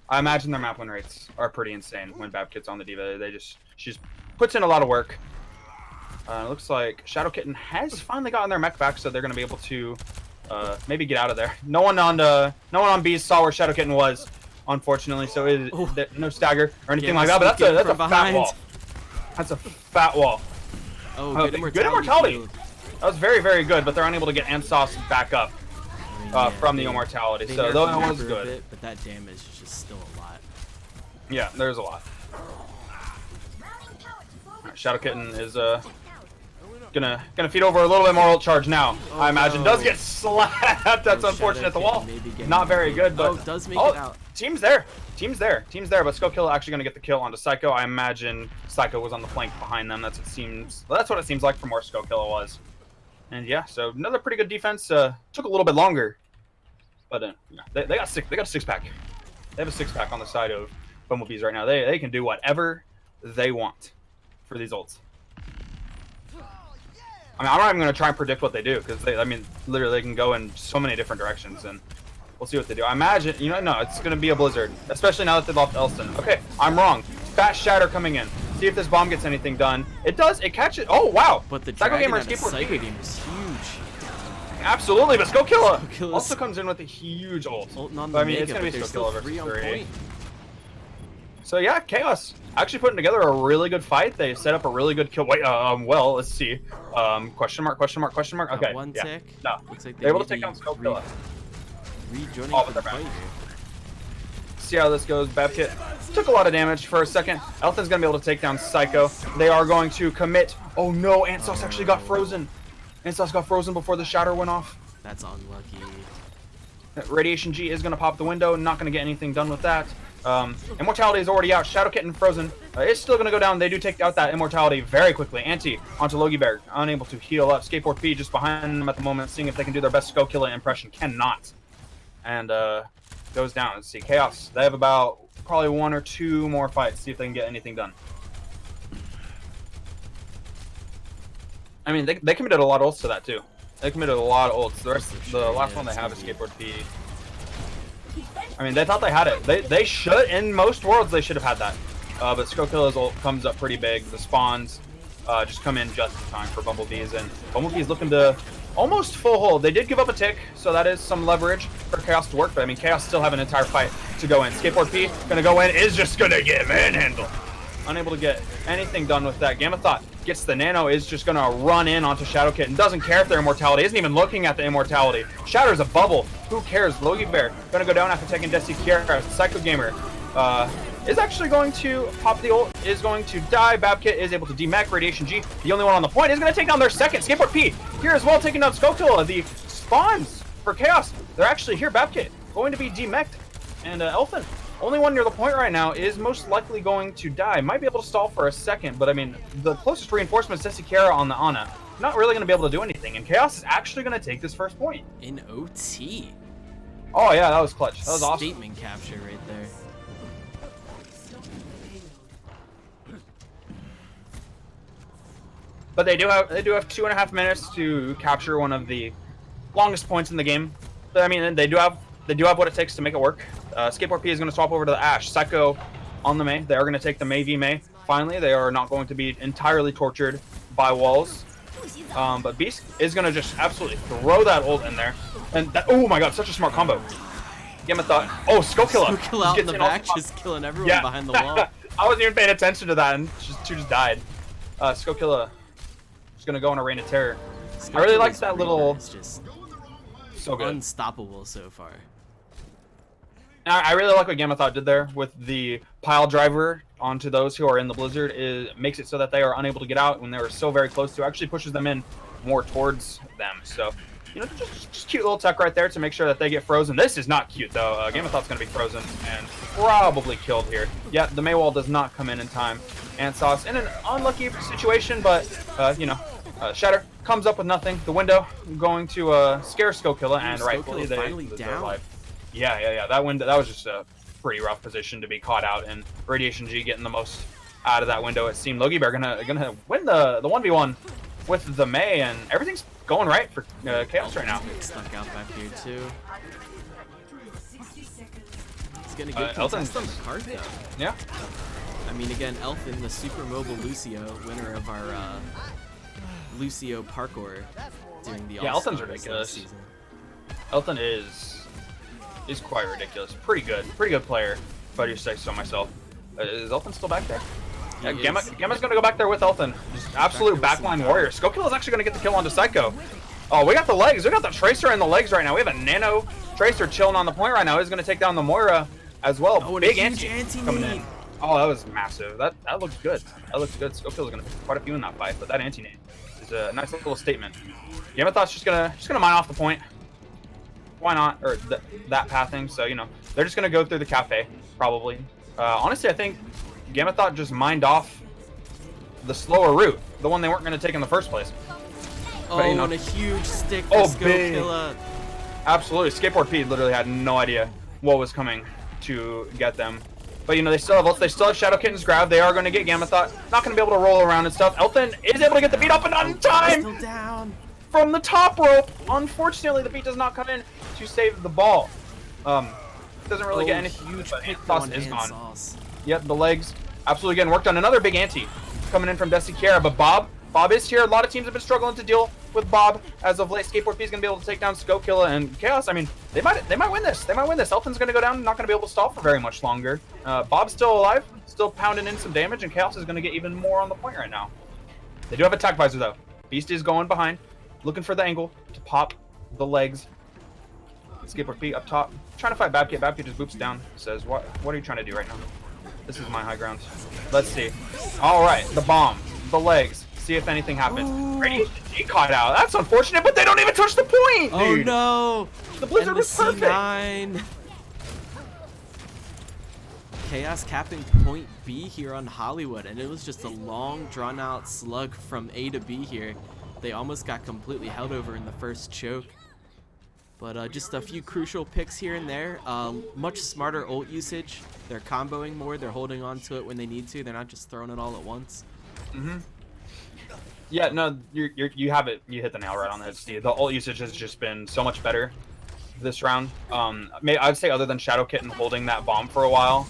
I imagine their map win rates are pretty insane when Babkit's on the Diva. She just puts in a lot of work. Looks like Shadow Kitten has finally gotten their mech back, so they're gonna be able to maybe get out of there. No one on B's saw where Shadow Kitten was, unfortunately. So no stagger or anything like that. But that's a fat wall. That's a fat wall. Oh, good immortality. That was very, very good, but they're unable to get Antsauce back up from the immortality. So that was good. But that damage is just still a lot. Yeah, there's a lot. Right, Shadow Kitten is gonna feed over a little bit more ult charge now. Oh, I imagine does get slapped. That's unfortunate at the wall. Not very good, but does make it out. Team's there. But Skokilla actually gonna get the kill onto Psycho. I imagine Psycho was on the flank behind them. That's what it seems like from where Skokilla was. And yeah, so another pretty good defense. Took a little bit longer, but yeah, they got a six pack. They have a 6-pack on the side of Bumblebees right now. They can do whatever they want for these ults. I mean, I'm not even gonna try and predict what they do because literally they can go in so many different directions, and we'll see what they do. I imagine, no, it's gonna be a blizzard, especially now that they've lost Elston. Okay, I'm wrong. Fast Shatter coming in. See if this bomb gets anything done. It does. It catches. Oh wow! But the Psycho Dragon Gamer out of Skateboard Psycho P. Gamer is huge. Absolutely, but Skokilla Skokilla's also comes in with a huge ult. Ulting on But, the it's Mega, gonna be but they're still Skokilla 3 on versus 3. point. So yeah, Chaos actually putting together a really good fight. They set up a really good kill. Wait, well, let's see. Question mark. Okay, One yeah. tick. No, Looks like they're able may to take be down Skokilla. rejoining Oh, for but the they're fight back. here. See how this goes. Babkit took a lot of damage for a second. Elton's gonna be able to take down Psycho. They are going to commit. Oh no, Antsauce actually got frozen. Antsauce got frozen before the shatter went off. That's unlucky. Radiation G is gonna pop the window. Not gonna get anything done with that. Immortality is already out. Shadow Kitten frozen. It's still gonna go down. They do take out that immortality very quickly. Anti onto Logie Bear, unable to heal up. Skateboard P just behind them at the moment, seeing if they can do their best Skokilla impression. Cannot. And goes down. Let's see. Chaos. They have about probably 1 or 2 more fights. See if they can get anything done. I mean, they committed a lot of ults to that too. They committed a lot of ults. The last one they have is Skateboard P. I mean, they thought they had it. They should, in most worlds, they should have had that. But Skokilla's ult comes up pretty big. The spawns just come in just in time for Bumblebees, and Bumblebees looking to almost full hold. They did give up a tick, so that is some leverage for Chaos to work. But I mean, Chaos still have an entire fight to go in. Skateboard P gonna go in, is just gonna get manhandled. Unable to get anything done with that. Gamma Thought gets the nano, is just gonna run in onto Shadow Kitten. Doesn't care if their immortality, isn't even looking at the immortality. Shatter's a bubble. Who cares? Logie Bear gonna go down after taking Desi Kiara. Psycho Gamer is actually going to pop the ult, is going to die. Babkit is able to demech. Radiation G, the only one on the point, is gonna take down their second. Skateboard P here as well, taking down Skokilla. The spawns for Chaos, they're actually here. Babkit going to be demeched, and Elfin, only one near the point right now, is most likely going to die. Might be able to stall for a second, but I mean, the closest reinforcement is Desi Kiara on the Ana. Not really going to be able to do anything, and Chaos is actually going to take this first point. In OT. Oh yeah, that was clutch. That was awesome. Statement capture right there. But they do have 2.5 minutes to capture one of the longest points in the game. But I mean, they do have what it takes to make it work. Skateboard P is going to swap over to the Ash. Psycho on the Mei. They are going to take the Mei v Mei. Finally, they are not going to be entirely tortured by walls. But Beast is going to just absolutely throw that ult in there. And that, oh my god, such a smart combo. Gamma thought, oh, Skull Killer. Skull Killer out in the back, just killing everyone behind the wall. I wasn't even paying attention to that, and just died. Skull Killer is going to go on a Reign of Terror. I really like that little... It's just so good. Unstoppable so far. I really like what Gamma Thought did there with the pile driver onto those who are in the blizzard. It makes it so that they are unable to get out when they were so very close to. Actually pushes them in more towards them. So, you know, just cute little tech right there to make sure that they get frozen. This is not cute though. Gamma Thought's going to be frozen and probably killed here. Yeah, the Mei wall does not come in time. Ansauce in an unlucky situation, but you know, Shatter comes up with nothing. The window going to scare Skull Killer, and rightfully they lose their life. Yeah. That window, that was just a pretty rough position to be caught out, and Radiation G getting the most out of that window. It seemed Logie Bear gonna win the 1v1 with the Mei, and everything's going right for Chaos right now. Stuck out back here too. It's gonna get Elton's on the card though. Yeah. I mean, again, Elton, the super mobile Lucio, winner of our Lucio parkour during the Elton's All-Stars ridiculous. season. Elton is quite ridiculous. Pretty good player, if I do say so myself. Is Elton still back there? Yeah, Gamma's gonna go back there with Elton. Just absolute backline warrior. Skull Killer is actually gonna get the kill onto Psycho. Oh, we got the legs. We got the Tracer in the legs right now. We have a Nano Tracer chilling on the point right now. He's gonna take down the Moira as well. Oh, big anti coming in. Oh, that was massive. That looks good. That looks good. Skull Killer's gonna pick quite a few in that fight, but that anti-nade is a nice little statement. Gamma Thought's just gonna mine off the point. Why not? Or that pathing. So, you know, they're just going to go through the cafe, probably. Honestly, I think Gamma Thought just mined off the slower route, the one they weren't going to take in the first place. Oh, but, you know, and a huge stick for Skull Killer. Absolutely. Skateboard P literally had no idea what was coming to get them. But, you know, they still have ults. They still have Shadow Kitten's grab. They are going to get Gamma Thought. Not going to be able to roll around and stuff. Elton is able to get the beat up and on time! Still down. From the top rope. Unfortunately, the beat does not come in to save the ball. Doesn't really get any huge, but Sauce is gone. Yep, the legs absolutely getting worked on. Another big anti coming in from Desi Kiera, but Bob is here. A lot of teams have been struggling to deal with Bob as of late. Skateboard P is gonna be able to take down Skull Killer and Chaos. I mean, they might win this. They might win this. Elton's gonna go down, not gonna be able to stall for very much longer. Bob's still alive, still pounding in some damage, and Chaos is gonna get even more on the point right now. They do have attack visor though. Beast is going behind, looking for the angle to pop the legs. Skateboard P up top, trying to fight Babkit. Babkit just boops down, says, what are you trying to do right now? This is my high ground. Let's see. All right, the bomb, the legs, see if anything happens. Radiation G caught out. That's unfortunate, but they don't even touch the point, dude. Oh no! The blizzard was perfect. C9. Chaos capping point B here on Hollywood, and it was just a long, drawn-out slug from A to B here. They almost got completely held over in the first choke. But just a few crucial picks here and there. Much smarter ult usage. They're comboing more. They're holding on to it when they need to. They're not just throwing it all at once. Yeah, no, you have it. You hit the nail right on the head, Steve. The ult usage has just been so much better this round. I'd say other than Shadow Kitten holding that bomb for a while,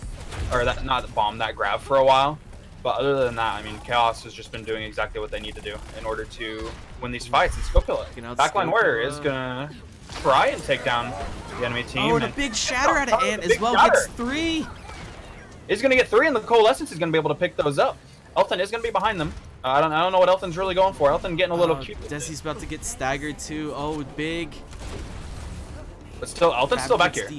or that not the bomb, that grab for a while. But other than that, I mean, Chaos has just been doing exactly what they need to do in order to win these fights. And Skull Killer, backline warrior, is gonna try and take down the enemy team. Oh, and a big shatter out of Ant as well. Gets 3. He's gonna get 3, and the Coalescence is gonna be able to pick those up. Elton is gonna be behind them. I don't know what Elton's really going for. Elton getting a little cute. Desi's about to get staggered too. Oh, big. But still, Elton's still back here.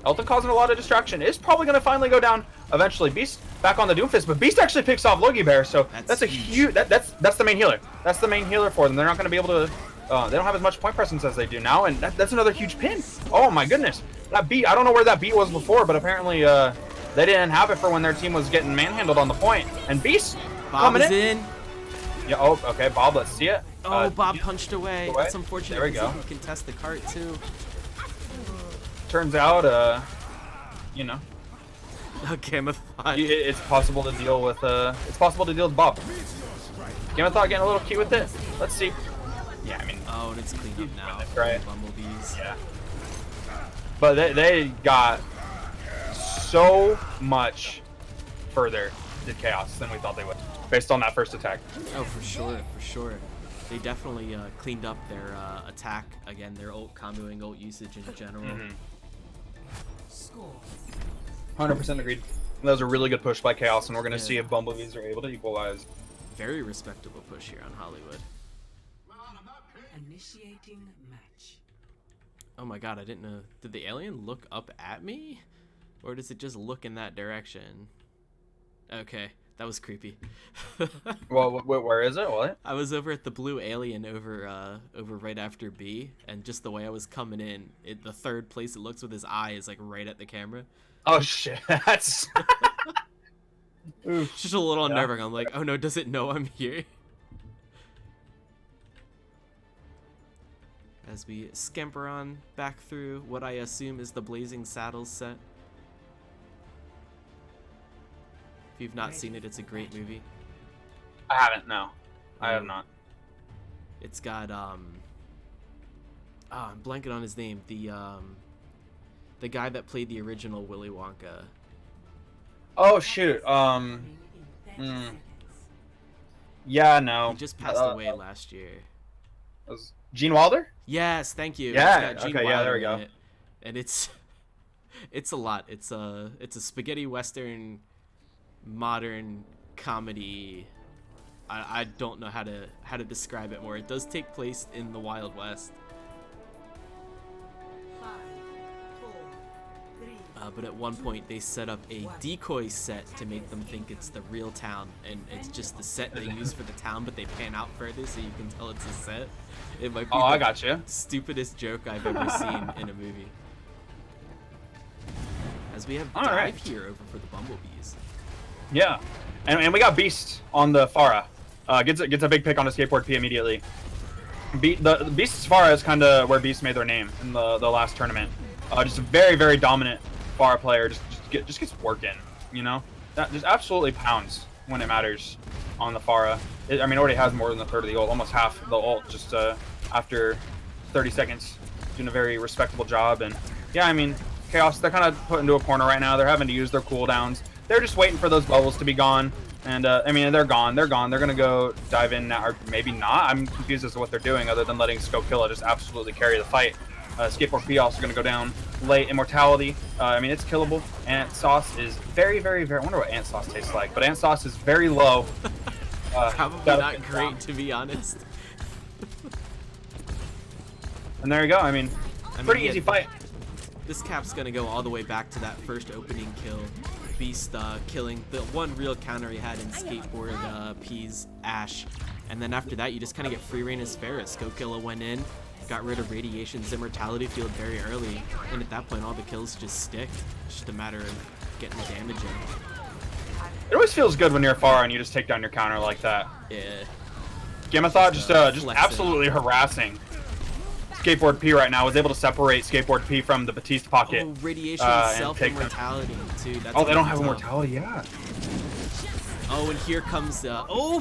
Elton causing a lot of distraction. Is probably gonna finally go down eventually. Beast back on the Doomfist, but Beast actually picks off Logie Bear, so that's a huge. That's the main healer. That's the main healer for them. They're not gonna be able to. They don't have as much point presence as they do now, and that's another huge pin. Oh my goodness, that beat. I don't know where that beat was before, but apparently they didn't have it for when their team was getting manhandled on the point. And Beast coming in. Yeah. Oh, okay. Bob, let's see it. Oh, Bob punched away. That's unfortunate. There we go. He can contest the cart too. Turns out, you know. Gamma Thought. It's possible to deal with. It's possible to deal with Bob. Gamma Thought getting a little cute with it. Let's see. Yeah, I mean. Oh, and it's cleaned up now. Right. Bumblebees. Yeah. But they got so much further, did Chaos, than we thought they would, based on that first attack. Oh, for sure, for sure. They definitely cleaned up their attack, again, their ult comboing, ult usage in general. 100% agreed. That was a really good push by Chaos, and we're going to see if Bumblebees are able to equalize. Very respectable push here on Hollywood. Initiating match. Oh my god, I didn't know. Did the alien look up at me? Or does it just look in that direction? Okay, that was creepy. Well, where is it? What? I was over at the blue alien over right after B, and just the way I was coming in, the third place it looks with his eye is like right at the camera. Oh shit, that's... It's just a little unnerving. I'm like, oh no, does it know I'm here? As we scamper on back through what I assume is the Blazing Saddles set. If you've not seen it, it's a great movie. I haven't, no. I have not. It's got I'm blanking on his name. The guy that played the original Willy Wonka. Oh shoot. Yeah, no. He just passed away last year. Was Gene Wilder? Yes, thank you. Yeah, It's got Gene okay, yeah, there we Wilder go. in it. And it's a lot. It's a spaghetti western modern comedy. I don't know how to describe it more. It does take place in the Wild West. 5, 4, 3. But at one point they set up a decoy set to make them think it's the real town, and it's just the set they use for the town, but they pan out further so you can tell it's a set. It might be I got you. stupidest joke I've ever seen in a movie. As we have All dive right. here over for the Bumblebees. Yeah. And we got Beast on the Pharah. Gets a big pick on a skateboard P immediately. The Beast's Pharah is kind of where Beast made their name in the last tournament. Just a very, very dominant Pharah player. Just gets work in, you know? That just absolutely pounds when it matters on the Pharah. I mean, it already has more than a third of the ult, almost half the ult just after 30 seconds. Doing a very respectable job. And yeah, I mean, Chaos, they're kind of put into a corner right now. They're having to use their cooldowns. They're just waiting for those bubbles to be gone. And, I mean, they're gone. They're gone. They're going to go dive in now, or maybe not. I'm confused as to what they're doing other than letting Skokilla just absolutely carry the fight. Skateboard P also going to go down late. Immortality, I mean, it's killable. Ant Sauce is very, very, very... I wonder what Ant Sauce tastes like. But Ant Sauce is very low. Probably not great, to be honest. And there you go. I mean, pretty yeah, easy fight. This cap's gonna go all the way back to that first opening kill. Beast killing the one real counter he had in Skateboard P's Ash. And then after that, you just kind of get free reign as Ferris. Skokilla went in, got rid of Radiation's Immortality field very early. And at that point, all the kills just stick. It's just a matter of getting the damage in. It always feels good when you're far and you just take down your counter like that. Yeah. Gamethot just flexing. absolutely harassing Skateboard P right now. Was able to separate Skateboard P from the Batiste pocket. Oh, Radiation and self-immortality, too. That's Oh, they don't gonna have be tough. immortality, yeah. Oh, and here comes oh!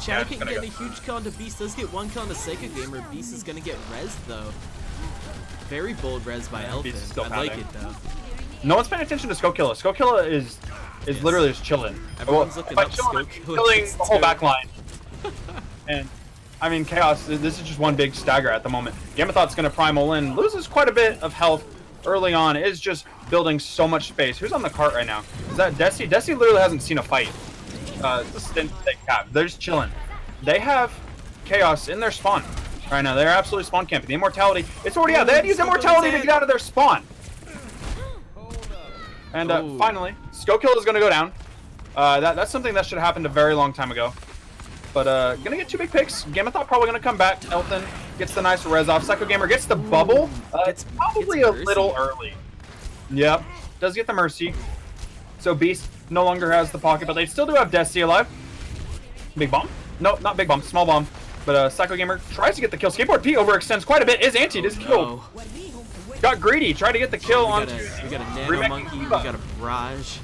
Chad just can gonna get go. a huge kill onto Beast. Does get one kill on the Psycho Gamer. Beast is gonna get rezzed though. Very bold res by Beast is Elfin. still I like pounding. it though. No one's paying attention to Skokilla. Skokilla is literally just chilling. Everyone's looking by up chilling, Skokilla killing just the whole too. back line. And I mean, Chaos, this is just one big stagger at the moment. Gamethot's gonna primal in, loses quite a bit of health early on, is just building so much space. Who's on the cart right now? Is that Desi? Desi literally hasn't seen a fight. The stint they have. They're just chilling. They have Chaos in their spawn right now. They're absolutely spawn camping. The immortality, it's already out. They had to use immortality to get out of their spawn. And Ooh. finally, Skokilla is gonna go down. That's something that should have happened a very long time ago. But gonna get two big picks. Gamethot probably gonna come back. Elton gets the nice res off. Psycho Gamer gets the bubble. It's probably gets a Mercy. little early. Yep, does get the Mercy. So Beast no longer has the pocket, but they still do have Desi alive. Big bomb? No, not big bomb. Small bomb. But Psycho Gamer tries to get the kill. Skateboard P overextends quite a bit. Is anti is killed. No. Got greedy. Tried to get the kill on. We got a Nano Remake Monkey. We Diva. got a Barrage.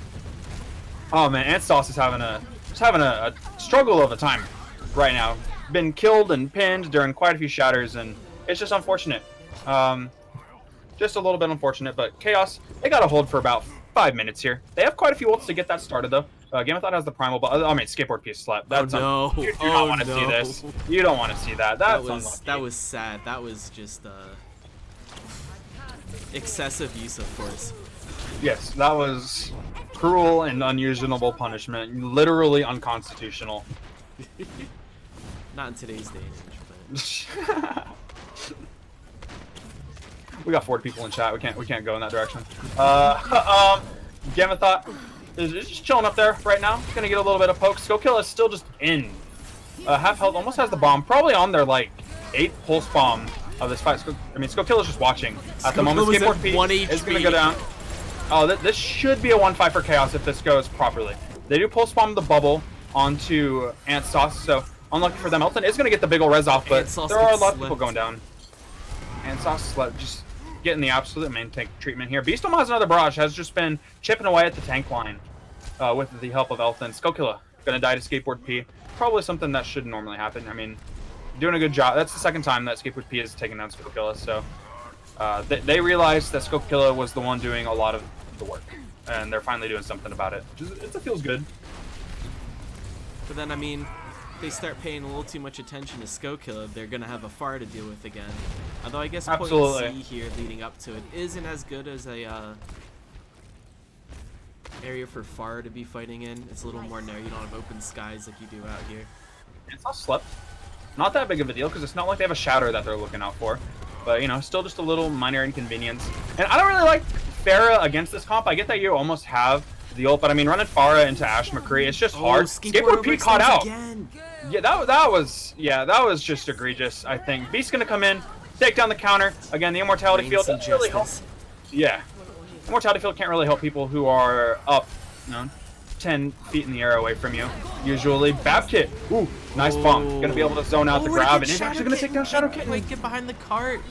Oh man, Ant Sauce is having a struggle of a time right now. Been killed and pinned during quite a few shatters, and it's just unfortunate. Just a little bit unfortunate, but Chaos, they got a hold for about 5 minutes here. They have quite a few ults to get that started, though. Game of Thought has the primal, but I mean, skateboard piece slept. That's no. you do not want to see this. You don't want to see that. That's unlucky. That was sad. That was just excessive use of force. Yes, that was cruel and unreasonable punishment. Literally unconstitutional. Not in today's day and age, but We got 40 people in chat. We can't go in that direction. Game of Thought is just chilling up there right now. Gonna get a little bit of poke. Skokilla is still just in. Half health, almost has the bomb. Probably on their like 8th pulse bomb of this fight. Skokilla is just watching at the moment. Skateboard P is gonna go down. Oh, this should be a 1-5 for Chaos if this goes properly. They do pulse bomb the bubble onto Ant Sauce, so unlucky for them. Elton is gonna get the big ol' res off, but there are a lot of people going down. Ant Sauce just getting the absolute main tank treatment here. Beastom has another barrage, has just been chipping away at the tank line with the help of Elton. Skokilla gonna die to Skateboard P. Probably something that shouldn't normally happen. I mean, doing a good job. That's the second time that Skateboard P has taken down Skokilla, so they realized that Skokilla was the one doing a lot of the work, and they're finally doing something about it, which is, it feels good. But then, I mean, they start paying a little too much attention to Skokilla, they're gonna have a far to deal with again. Although I guess point C here leading up to it isn't as good as a area for far to be fighting in. It's a little more narrow. You don't have open skies like you do out here. It's not slept. Not that big of a deal because it's not like they have a shatter that they're looking out for. But, you know, still just a little minor inconvenience. And I don't really like Pharah against this comp. I get that you almost have the ult, but I mean, running Pharah into Ash McCree, it's just hard. Skateboard P caught out. Again. Yeah, that was just egregious, I think. Beast's gonna come in, take down the counter. Again, the Immortality Field doesn't really help. Yeah. Immortality Field can't really help people who are up, 10 feet in the air away from you. Usually. Babkit. Ooh, nice bump. Gonna be able to zone out the grab, and he's actually gonna take down Shadow Kitten. Wait, get behind the cart.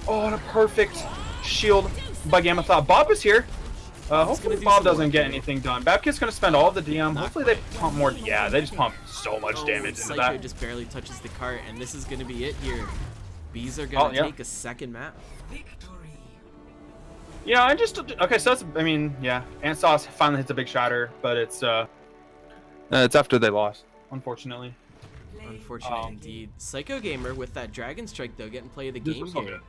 Oh, and a perfect shield by Game of Thought. Bob is here. Hopefully Bob doesn't get anything done. Babkit's gonna spend all of the DM. Hopefully they pump more. Yeah, they just pump so much damage into Psycho that. just barely touches the cart, and this is gonna be it here. Bees are gonna take a second map. Yeah, I just okay. So that's, I mean, yeah, Ant Sauce finally hits a big shatter, but it's after they lost, unfortunately. Unfortunate indeed. Psycho Gamer with that Dragon Strike though, getting play of the game here.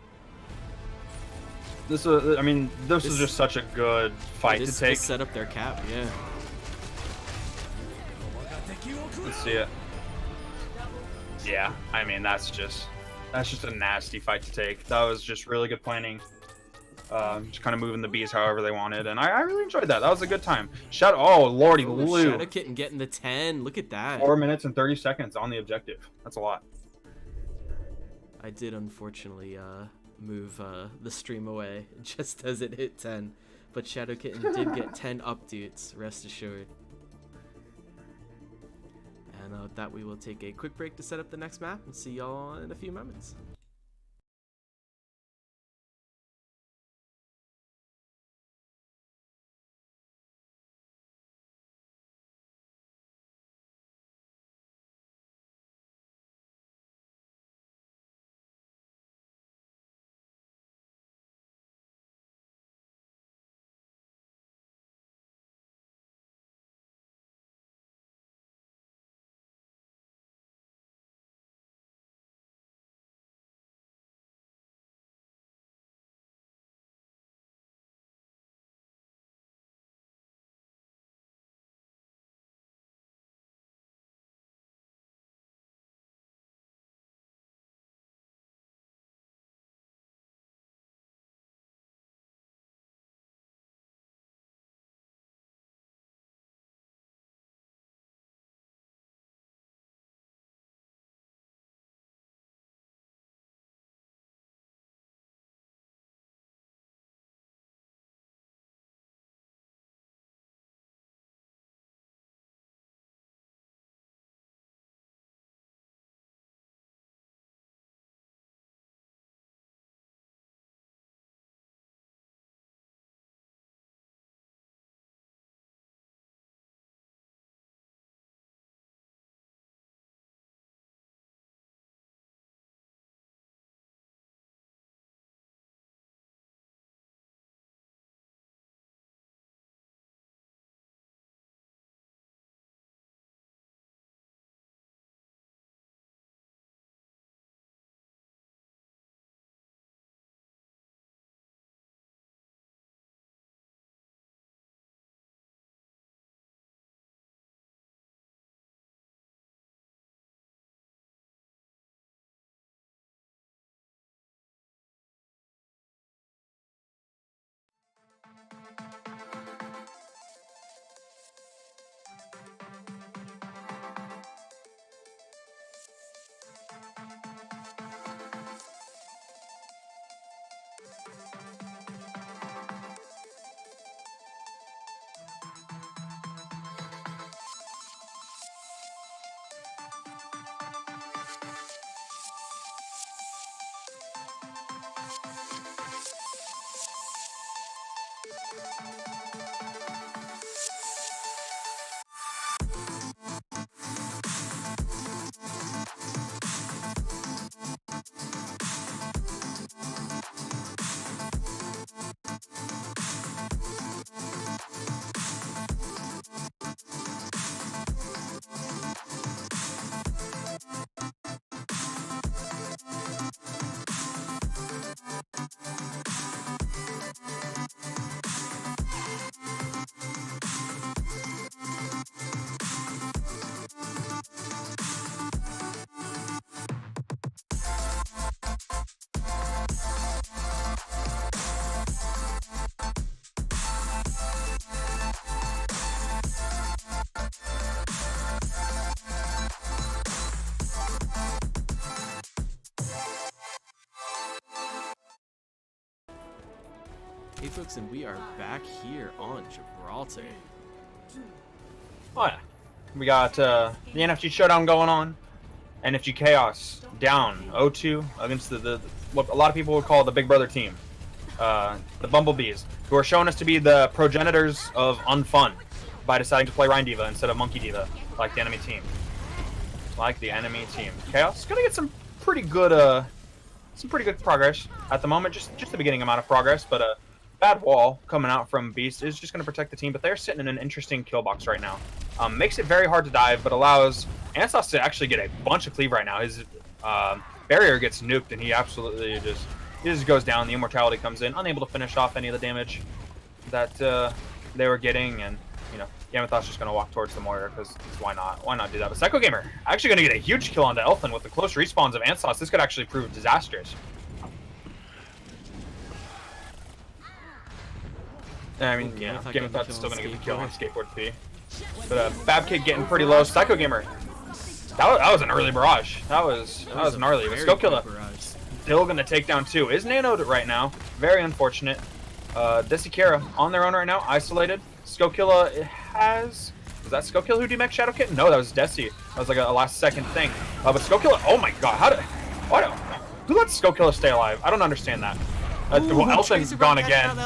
This was, I mean, this was just such a good fight to take. Set up their cap, yeah. Let's see it. Yeah, I mean, that's just a nasty fight to take. That was just really good planning. Just kind of moving the bees however they wanted, and I really enjoyed that. That was a good time. Oh, lordy Lou. Shadow Kitten getting the 10. Look at that. 4 minutes and 30 seconds on the objective. That's a lot. I did unfortunately move the stream away just as it hit 10, but Shadow Kitten did get 10 updates, rest assured. And with that, we will take a quick break to set up the next map and see y'all in a few moments. Hey folks, and we are back here on Gibraltar. Oh yeah. We got the NFG Showdown going on. NFG Chaos down 0-2 against the what a lot of people would call the Big Brother team. The Bumblebees, who are showing us to be the progenitors of unfun by deciding to play Rhine Diva instead of Monkey Diva, like the enemy team. Chaos is gonna get some pretty good progress at the moment. Just the beginning amount of progress, but bad wall coming out from Beast is just gonna protect the team. But they're sitting in an interesting kill box right now. Makes it very hard to dive, but allows Ansos to actually get a bunch of cleave right now. His barrier gets nuked, and he absolutely just goes down. The immortality comes in, unable to finish off any of the damage that they were getting, and you know, Gamathoth's just gonna walk towards the mortar because why not? Why not do that? But Psycho Gamer actually gonna get a huge kill onto Elfin with the close respawns of Ansos. This could actually prove disastrous. I mean, yeah, Gamathoth's still gonna get the kill on Skateboard P. But Fab Kid getting pretty low. Psycho Gamer. That was an early barrage. That was gnarly. But Skokilla still gonna take down 2. Is nanoed right now. Very unfortunate. Desikera on their own right now, isolated. Skokilla has. Was that Skokilla who demech Shadow Kitten? No, that was Desi. That was like a last second thing. But Skokilla. Oh my god, who let Skokilla stay alive? I don't understand that. Well, Elton's gone again.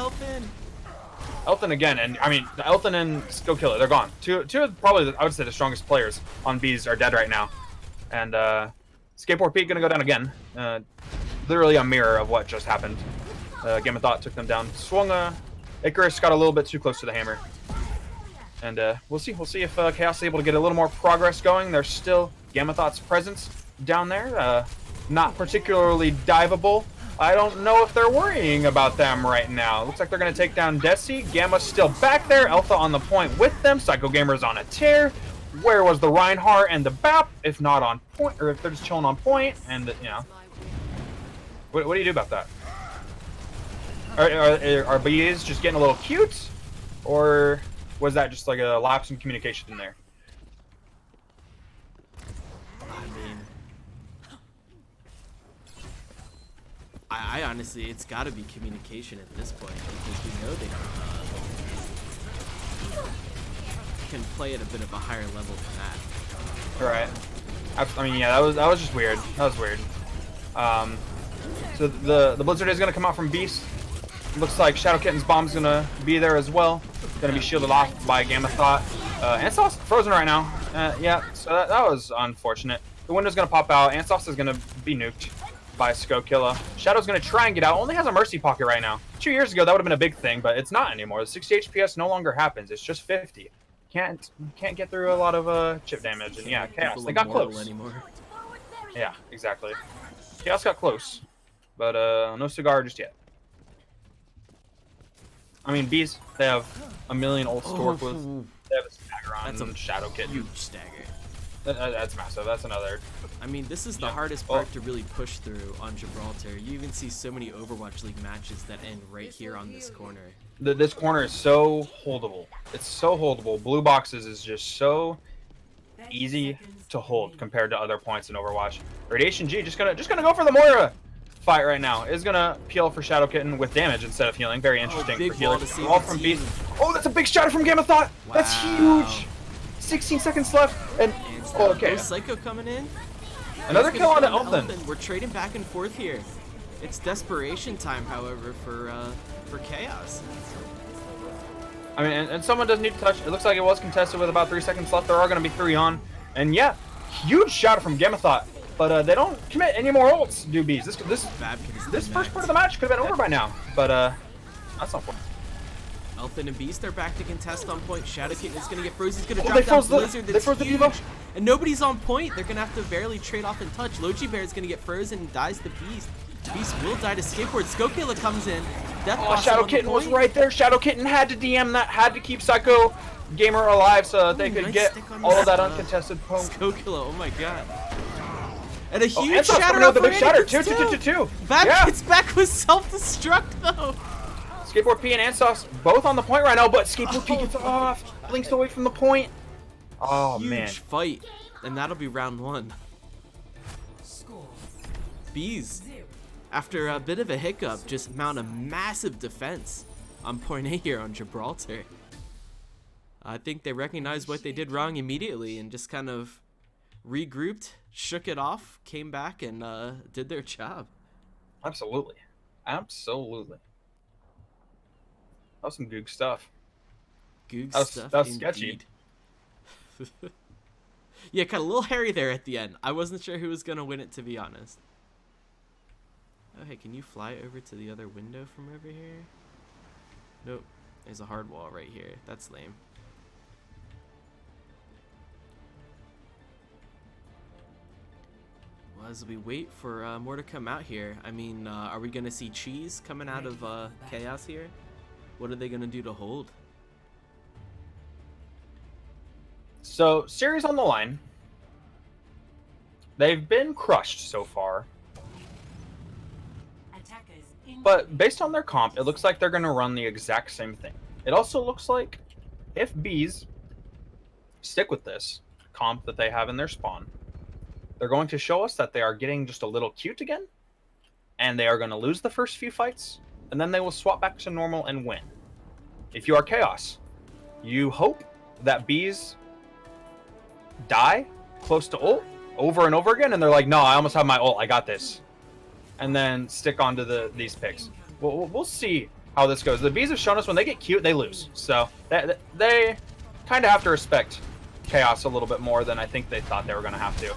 Elton again, and I mean, Elton and Skokilla, they're gone. Two of probably, I would say, the strongest players on Bees are dead right now. And Skateboard Pete gonna go down again. Literally a mirror of what just happened. Gamathoth took them down. Swung Icarus got a little bit too close to the hammer. And we'll see if Chaos is able to get a little more progress going. There's still Gamathoth's presence down there. Not particularly diveable. I don't know if they're worrying about them right now. Looks like they're going to take down Desi. Gamma's still back there. Alpha on the point with them. Psycho Gamer's on a tear. Where was the Reinhardt and the BAP? If not on point, or if they're just chilling on point, and, you know. What do you do about that? Are bees just getting a little cute? Or was that just like a lapse in communication in there? I honestly, it's got to be communication at this point because we know they can play at a bit of a higher level than that. Right. I mean, yeah, that was just weird. That was weird. So the Blizzard is gonna come out from Beast. Looks like Shadow Kitten's bomb's gonna be there as well. Gonna be shielded off by Gamathoth. Ansos frozen right now. Yeah, so that was unfortunate. The window's gonna pop out. Ansos is gonna be nuked by Skokilla. Shadow's gonna try and get out. Only has a mercy pocket right now. 2 years ago that would have been a big thing, but it's not anymore. The 60 HPS no longer happens. It's just 50. Can't get through a lot of chip damage. And yeah, Chaos, they got close. Anymore. Yeah, exactly. Chaos got close, but no cigar just yet. I mean, Bees, they have a million ult stored with. They have a stagger on. That's a Shadow Kitten. Huge stagger. That's massive. That's another. I mean, this is the hardest part to really push through on Gibraltar. You even see so many Overwatch League matches that end right here on this corner. This corner is so holdable. It's so holdable. Blue boxes is just so easy to hold compared to other points in Overwatch. Radiation G just gonna go for the Moira fight right now. Is gonna peel for Shadow Kitten with damage instead of healing. Very interesting for healers. All from Beast. Oh, that's a big shadow from Gamathoth. Wow. That's huge. 16 seconds left, and oh, okay. There's Psycho coming in. Another kill on Elfin. We're trading back and forth here. It's desperation time, however, for Chaos. I mean, and someone does need to touch. It looks like it was contested with about 3 seconds left. There are going to be 3 on, and yeah, huge shot from Gamathoth. But they don't commit any more ults, do Bees. This first part of the match could have been over by now, but that's not fun. Elfin and Beast are back to contest on point. Shadow Kitten is going to get frozen. He's going to drop down Blizzard. They froze the Diva. And nobody's on point. They're going to have to barely trade off and touch. Logi Bear is going to get frozen and dies to Beast. Beast will die to Skateboard. Skokilla comes in. Shadow Kitten was right there. Shadow Kitten had to DM that, had to keep Psycho Gamer alive so that they could get all of that uncontested poke. Skokilla, oh my god. And a huge shatter with the big shatter. 2. It's back with self-destruct though. Skateboard P and Ansos both on the point right now, but Skateboard P gets off. Blinks away from the point. Oh, man. Huge fight. And that'll be round 1. Bees, after a bit of a hiccup, just mount a massive defense. on point A here on Gibraltar. I think they recognized what they did wrong immediately and just kind of regrouped, shook it off, came back, and did their job. Absolutely. Absolutely. That was some goog stuff. Goog That was, stuff that was indeed. sketchy. Yeah, kind of a little hairy there at the end. I wasn't sure who was going to win it, to be honest. Oh, hey, can you fly over to the other window from over here? Nope. There's a hard wall right here. That's lame. Well, as we wait for more to come out here, I mean, are we going to see cheese coming out of Chaos here? What are they going to do to hold? So, series on the line. They've been crushed so far. Attackers in But based on their comp, it looks like they're going to run the exact same thing. It also looks like if bees stick with this comp that they have in their spawn, they're going to show us that they are getting just a little cute again, and they are going to lose the first few fights, and then they will swap back to normal and win. If you are Chaos, you hope that bees die close to ult over and over again, and they're like, no, I almost have my ult, I got this. And then stick onto these picks. We'll see how this goes. The bees have shown us when they get cute, they lose. So they kind of have to respect Chaos a little bit more than I think they thought they were going to have to.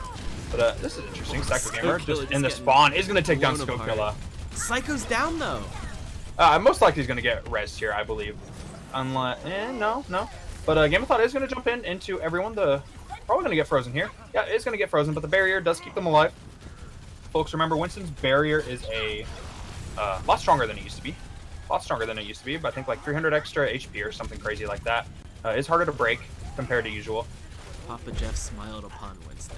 But this is interesting. Psycho Gamer just in the spawn is going to take down Skokilla. Psycho's down, though. Most likely he's going to get rezzed here, I believe. Unless, no. But Game of Thought is going to jump into everyone. Probably going to get frozen here. Yeah, it's going to get frozen, but the barrier does keep them alive. Folks, remember, Winston's barrier is a lot stronger than it used to be. A lot stronger than it used to be, but I think like 300 extra HP or something crazy like that. It's harder to break compared to usual. Papa Jeff smiled upon Winston.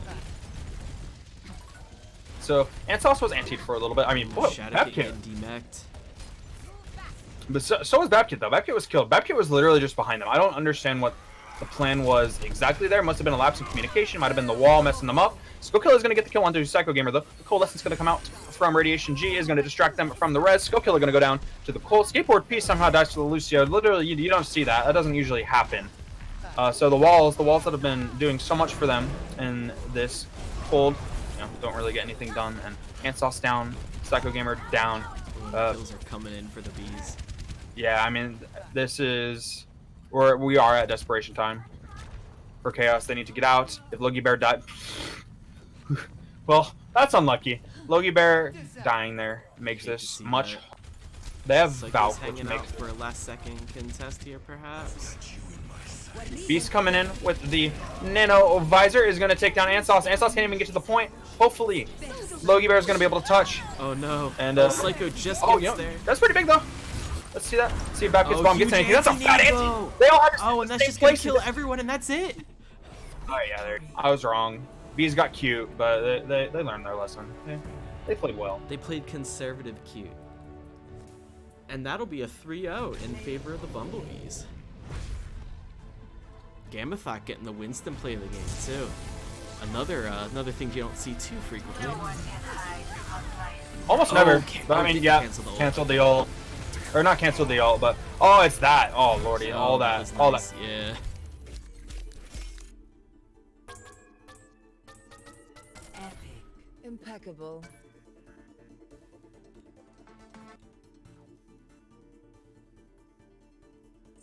So, Ansos was antied for a little bit. I mean, whoa, Shadow Babkit. getting demeched. But so was Babkit, though. Babkit was killed. Babkit was literally just behind them. I don't understand what the plan was exactly there. Must have been a lapse in communication. Might have been the wall messing them up. Skokilla is going to get the kill onto Psycho Gamer, though. The Coalescence going to come out from Radiation G, is going to distract them from the res. Skokilla going to go down to the Coal. Skateboard piece somehow dies to the Lucio. Literally, you don't see that. That doesn't usually happen. So the walls that have been doing so much for them in this cold, don't really get anything done. And Ansos down, Psycho Gamer down. Kills are coming in for the bees. Yeah, I mean, this is where we are at desperation time for Chaos. They need to get out. If Logie Bear died, well, that's unlucky. Logie Bear dying there makes Hate to this see much. that. They have Psycho's Valk, which hanging out makes for a last second contest here, perhaps. Beast coming in with the Nano Visor is going to take down Ansos. Ansos can't even get to the point. Hopefully, Logie Bear is going to be able to touch. Oh no! And Psycho just oh, gets there. that's pretty big though. Let's see that. See if Babkit's bomb gets huge anything. That's a fat anti-Nano. anti. They all have Oh, and that's just gonna kill everyone, and that's it. Oh yeah, I was wrong. Bees got cute, but they learned their lesson. They played well. They played conservative cute. And that'll be a 3-0 in favor of the Bumblebees. Gamathot getting the Winston play of the game too. Another thing you don't see too frequently. Almost never. Okay. But I mean, yeah, canceled the ult. Or not canceled the ult, but oh, it's that. Oh lordy, all that, was all nice. that. Yeah. epic. Impeccable.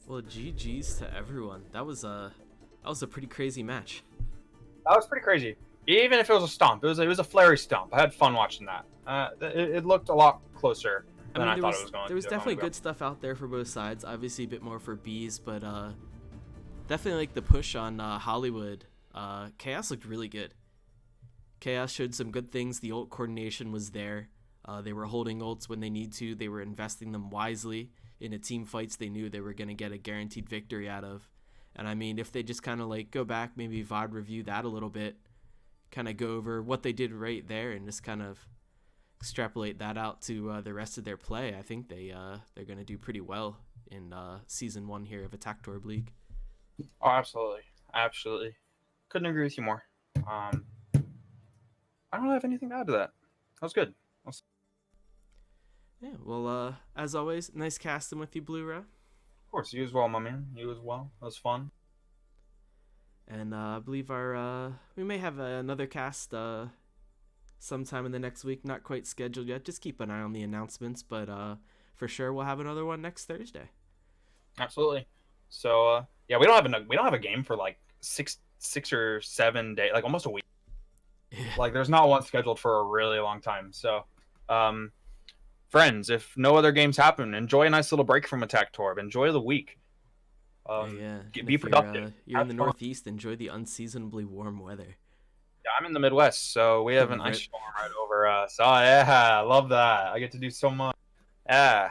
Well, GG's to everyone. That was a pretty crazy match. That was pretty crazy. Even if it was a stomp, it was a flary stomp. I had fun watching that. It looked a lot closer than I thought it was going to. There was definitely good stuff out there for both sides. Obviously, a bit more for bees, but definitely like the push on Hollywood. Chaos looked really good. Chaos showed some good things. The ult coordination was there. They were holding ults when they need to. They were investing them wisely into team fights they knew they were going to get a guaranteed victory out of. And I mean, if they just kind of like go back, maybe VOD review that a little bit, kind of go over what they did right there and just kind of extrapolate that out to the rest of their play, I think they're going to do pretty well in season 1 here of Attack Torb League. Oh, absolutely. Couldn't agree with you more. I don't have anything to add to that. That was good. Yeah, well, as always, nice casting with you, Blue Row. Of course, you as well, my man. You as well. That was fun. And I believe we may have another cast sometime in the next week. Not quite scheduled yet. Just keep an eye on the announcements, but for sure we'll have another one next Thursday. Absolutely. So yeah, we don't have a game for like six or 7 days, like almost a week. Like there's not one scheduled for a really long time. So, friends, if no other games happen, enjoy a nice little break from Attack Torb. Enjoy the week. And Be if productive. you're in the Have fun. Northeast, enjoy the unseasonably warm weather. Yeah, I'm in the Midwest, so we have an ice storm right over us. Oh yeah, I love that. I get to do so much. Yeah.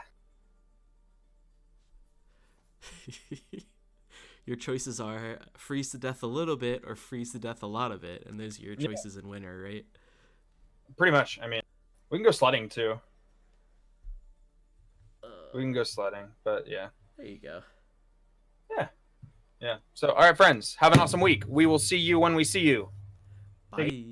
Your choices are freeze to death a little bit or freeze to death a lot of it, and those are your choices in winter, right? Pretty much. I mean, we can go sledding too. We can go sledding, but yeah. There you go. Yeah. So, all right, friends, have an awesome week. We will see you when we see you. Bye.